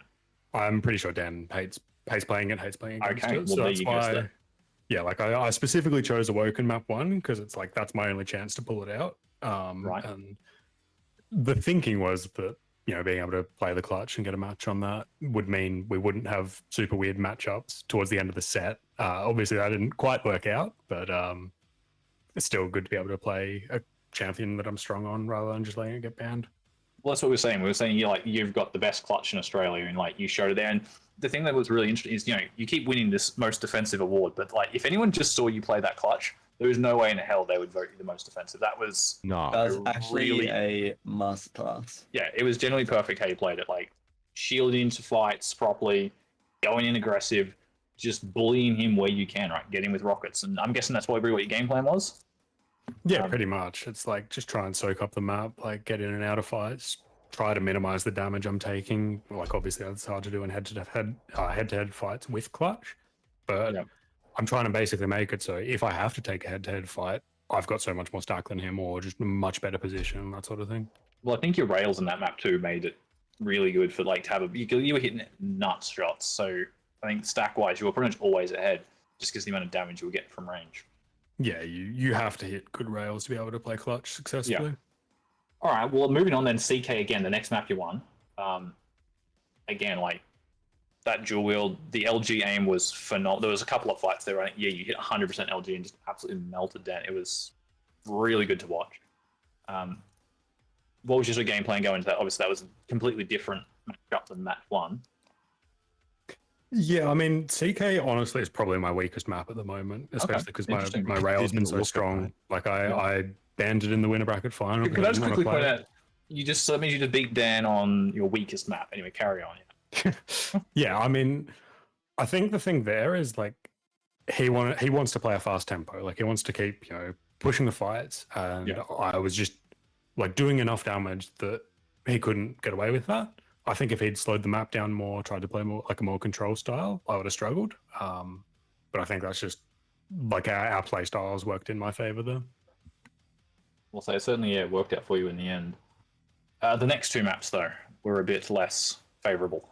I'm pretty sure Dan hates playing it, hates playing against Okay, it. well, So there that's you go, why, then. yeah, like I specifically chose Awoken map 1 because it's like that's my only chance to pull it out. Right. And the thinking was that, you know, being able to play the clutch and get a match on that would mean we wouldn't have super weird matchups towards the end of the set. Obviously, that didn't quite work out, but it's still good to be able to play a champion that I'm strong on rather than just letting it get banned. Well, that's what we were saying. We were saying you've got the best clutch in Australia, and like you showed it there. And the thing that was really interesting is you keep winning this most defensive award, but like if anyone just saw you play that clutch, there is no way in hell they would vote you the most defensive. That was No. That was actually really- a masterclass. yeah, it was generally perfect how you played it. Like shielding into fights properly, going in aggressive, just bullying him where you can, right? Getting with rockets, and I'm guessing that's probably what your game plan was. Yeah, pretty much. It's like just try and soak up the map, like get in and out of fights, try to minimize the damage I'm taking. Like obviously that's hard to do in head-to-head fights with clutch, but Yep. I'm trying to basically make it so if I have to take a head-to-head fight, I've got so much more stack than him, or just a much better position, that sort of thing. Well, I think your rails in that map too made it really good for like to have you were hitting nuts shots. So I think stack wise, you were pretty much always ahead, just because the amount of damage you were getting from range. Yeah, you have to hit good rails to be able to play clutch successfully. All right, well, moving on then, CK again, the next map you won. Again, like that dual wield, the LG aim was phenomenal. There was a couple of fights there, right? Yeah, you hit 100% LG and just absolutely melted down. It was really good to watch. What was your game plan going into that? Obviously, that was a completely different matchup than match one. Yeah, I mean, CK honestly is probably my weakest map at the moment, especially because interesting. my rail's been Didn't so look it, strong. mate. Like I banned it in the winner bracket final. Could I just didn't wanna quickly point play out, that means you just beat Dan on your weakest map. Anyway, carry on. it. Yeah, I mean, I think the thing there is like he wants to play a fast tempo. Like he wants to keep, you know, pushing the fights, and Yeah. I was just like doing enough damage that he couldn't get away with that. I think if he'd slowed the map down more, tried to play more like a more control style, I would have struggled. But I think that's just like our play styles worked in my favor there. We'll say it certainly worked out for you in the end. The next two maps, though, were a bit less favourable.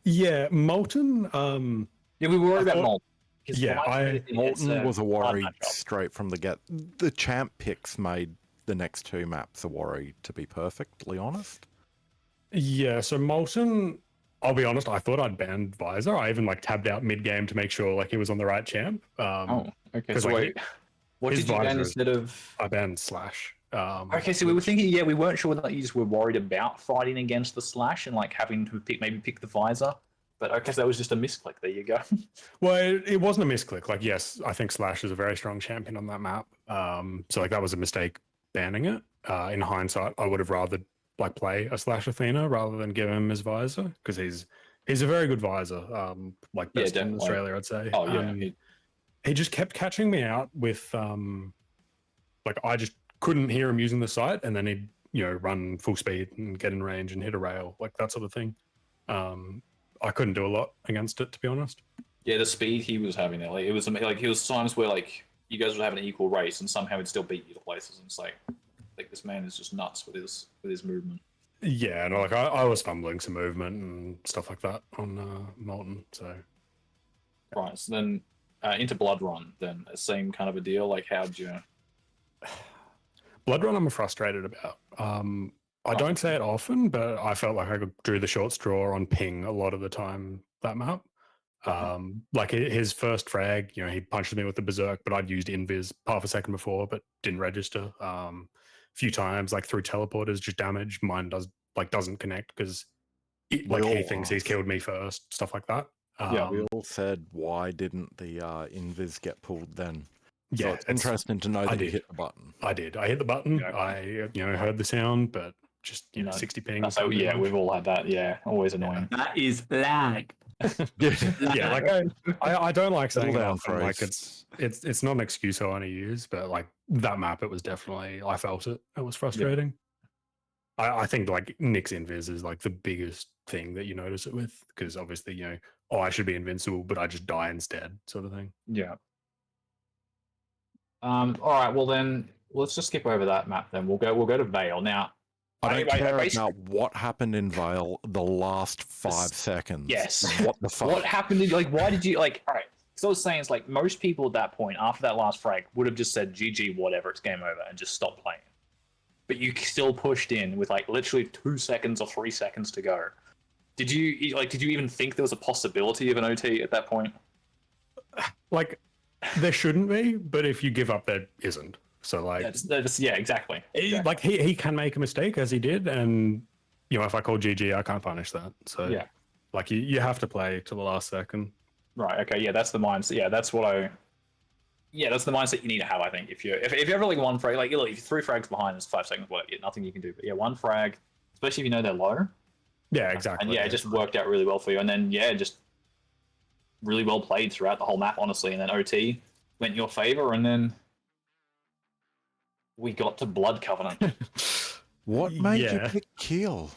Yeah, Molten. Yeah, we were worried about thought- Molten. because Yeah, Molten was a worry matchup. straight from the get. The champ picks made the next two maps a worry, to be perfectly honest. Yeah, so Molten, I'll be honest, I thought I'd banned Visor. I even like tabbed out mid game to make sure like he was on the right champ. Oh, okay. 'cause, So like, wait, what his did you ban visor is- instead of? I banned Slash. Okay, so we were thinking, yeah, we weren't sure that you just were worried about fighting against the slash and like having to maybe pick the visor. But okay, so that was just a misclick. There you go. Well, it wasn't a misclick. Like, yes, I think Slash is a very strong champion on that map. So like that was a mistake banning it. In hindsight, I would have rather like play a Slash Athena rather than give him his visor because he's a very good visor. Like best in definitely. Australia, I'd say. Oh yeah, He just kept catching me out with like I just couldn't hear him using the sight, and then he'd run full speed and get in range and hit a rail, like that sort of thing. I couldn't do a lot against it, to be honest. yeah. The speed he was having there, like it was times where like you guys would have an equal race and somehow he'd still beat you to places. And it's like this man is just nuts with his movement. Yeah, and like I was fumbling some movement and stuff like that on Molten. So Right. So then into Blood Run, then same kind of a deal. Like how'd you? Blood Run, I'm frustrated about. I don't say it often, but I felt like I drew the short straw on ping a lot of the time that map. Like his first frag, he punched me with the berserk, but I'd used invis half a second before, but didn't register. A few times, like through teleporters, just damage. Mine doesn't connect because he thinks he's killed me first, stuff like that. Yeah, we all said, why didn't the invis get pulled then? So Yeah, it's interesting to know that you hit the button. I did. I hit the button. Yeah. I heard the sound, but just 60 ping. So yeah, we've all had that. Yeah, always annoying. That is lag. Yeah, like I don't like saying Settle it down, often, like Thrace. it's not an excuse I want to use, but like that map, it was definitely, I felt it. It was frustrating. I think like Nick's invis is like the biggest thing that you notice it with, because obviously I should be invincible, but I just die instead, sort of thing. Yeah. All right. Well then, let's just skip over that map. Then we'll go to Vale now. I don't care basically- about what happened in Vale the last 5 seconds. Yes. What the fuck? What happened? Why did you like? All right. So I was saying, it's like most people at that point after that last frag would have just said GG, whatever, it's game over, and just stopped playing. But you still pushed in with like literally 2 seconds or 3 seconds to go. Did you even think there was a possibility of an OT at that point? Like there shouldn't be, but if you give up, there isn't. So like, Yeah, exactly. like he can make a mistake as he did, and if I call GG, I can't punish that. So Yeah. like you have to play to the last second. Right. Okay. Yeah, that's the mindset. Yeah, that's what I. Yeah, that's the mindset you need to have. I think if you ever like one frag, like if you're 3 frags behind, it's 5 seconds. Whatever, nothing you can do. But yeah, one frag, especially if they're low. Yeah, exactly. And yeah, it just worked out really well for you. And then yeah, just really well played throughout the whole map, honestly. And then OT went in your favor, and then we got to Blood Covenant. What made you Yeah. pick Keel?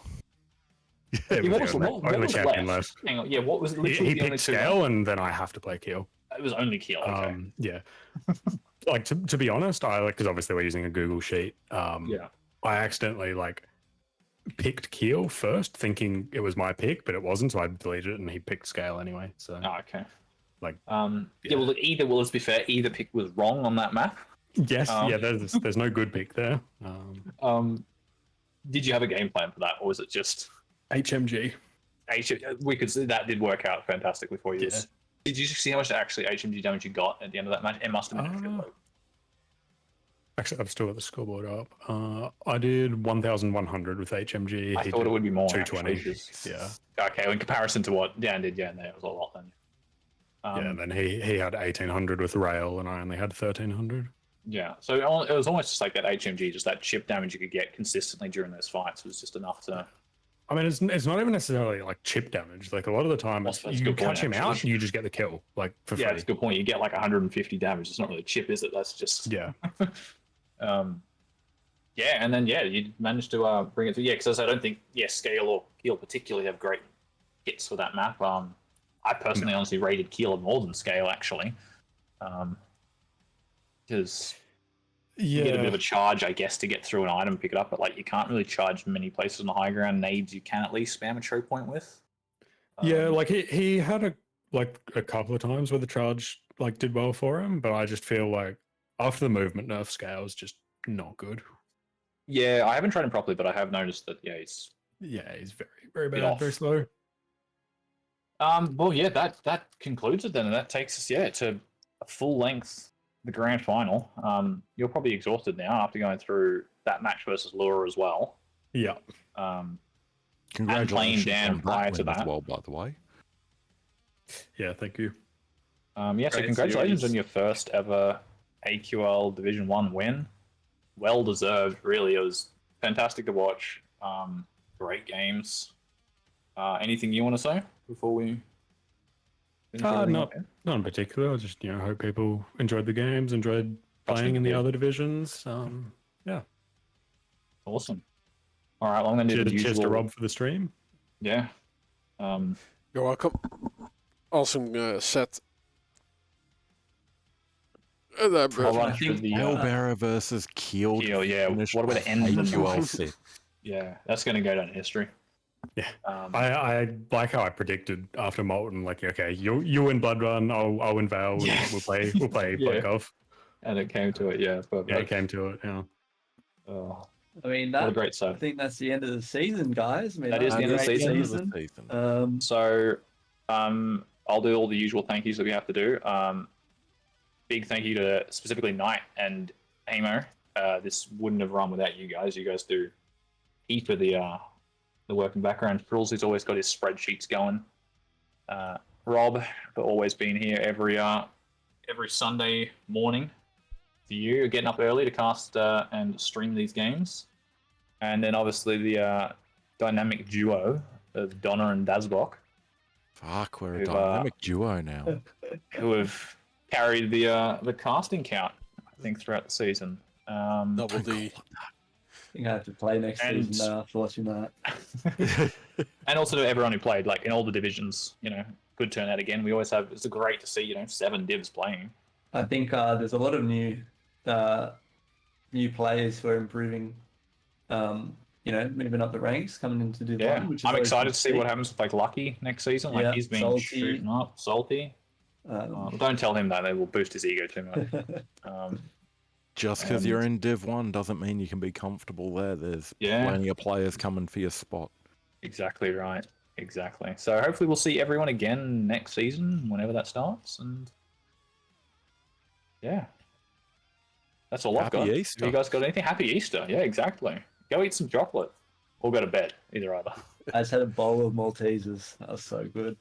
It What was the only was champion left? left. Hang on. Yeah, what was He literally the only picked two? scale, and then I have to play Keel. It was only Keel. Okay. Yeah. Like to be honest, I like, because obviously we're using a Google sheet. Yeah. I accidentally like picked Keel first, thinking it was my pick, but it wasn't. So I deleted it, and he picked scale anyway. So Oh, okay. like, yeah. Well, let's be fair. Either pick was wrong on that map. yes, yeah. There's no good pick there. Did you have a game plan for that, or was it just HMG. we could see that did work out fantastically for you? Yeah. Did you see how much actually HMG damage you got at the end of that match? It must have been a shitload. Actually, I've still got the scoreboard up. I did 1,100 with HMG. I He thought it did would be more. 220. Actually, 'cause- Yeah. Okay, in comparison to what Dan did, yeah, it was a lot then. Yeah, and then he had 1,800 with rail, and I only had 1,300. Yeah, so it was almost just like that HMG, just that chip damage you could get consistently during those fights was just enough to. I mean, it's not even necessarily like chip damage. Like a lot of the time, That's a you good catch point, him out, actually. you just get the kill, like for Yeah, free. that's a good point. You get like 150 damage. It's not really chip, is it? That's just. Yeah. Yeah, and then you managed to bring it through. Yeah, because I don't think Scale or Keel particularly have great hits for that map. I personally honestly rated Keel more than Scale actually, because You get a bit of Yeah, a charge, I guess, to get through an item, pick it up, but like you can't really charge many places on the high ground. Nades you can at least spam a choke point with. yeah. Um, Like he had a couple of times where the charge like did well for him, but I just feel like after the movement nerf scale is just not good. yeah, I haven't tried him properly, but I have noticed that he's Yeah, he's very Bit bad, very off. slow. well, yeah, that concludes it then, and that takes us to a full length, the grand final. You're probably exhausted now after going through that match versus Lure as well. Yeah, Um, Congratulations Dan on prior that to win as that. well, by the way. yeah. Thank you. yeah, so Great congratulations series. on your first ever AQL Division 1 win. Well deserved, really. It was fantastic to watch. Great games. Anything you want to say before we finish everything Not up here? not in particular. I just hope people enjoyed the games, enjoyed playing in the good. other divisions. Yeah. Awesome. All right, well, I'm going to do the Cheers usual. to Rob for the stream. Yeah. Um, You're welcome. Awesome set. I'll run through the Hellbearer versus Keel. Keel, yeah. finished What a way to end the AQL night. set. yeah, that's going to go down in history. Yeah. Um, I like how I predicted after Molten, like, okay, you win Blood Run, I'll win Vale, Yeah. we'll play Yeah. Golf. and it came to it, yeah. But, Yeah, it came to it, yeah. oh, I mean, what a that, great I save. think that's the end of the season, guys. I mean, That is was the a end of the great season. Season. So, I'll do all the usual thank yous that we have to do. Big thank you to specifically Knight and Amo. This wouldn't have run without you guys. You guys do heap of the work in background. Frills has always got his spreadsheets going. Rob, for always being here every Sunday morning for you, getting up early to cast and stream these games. And then obviously the dynamic duo of Donna and Dazbok, Fuck, we're a Who've, dynamic duo now. who have carried the casting count, I think, throughout the season. Double D. I think I have to play next And- season now after watching that. And also to everyone who played, like in all the divisions, good turnout again. We always have. It's great to see, 7 divs playing. I think there's a lot of new players who are improving. Moving up the ranks, coming into Div Yeah, 1, which is I'm always excited good to see what happens with like Lucky next season. Like Yeah, he's been Salty. shooting up, salty. Don't tell him that; they will boost his ego too much. Just because And- you're in Div 1 doesn't mean you can be comfortable there. There's Yeah. plenty of players coming for your spot. Exactly right. Exactly. So hopefully we'll see everyone again next season, whenever that starts. And yeah, that's all I've Happy got. Easter. Have you guys got anything? Happy Easter. Yeah, exactly. Go eat some chocolate or go to bed. Either. I just had a bowl of Maltesers. That was so good.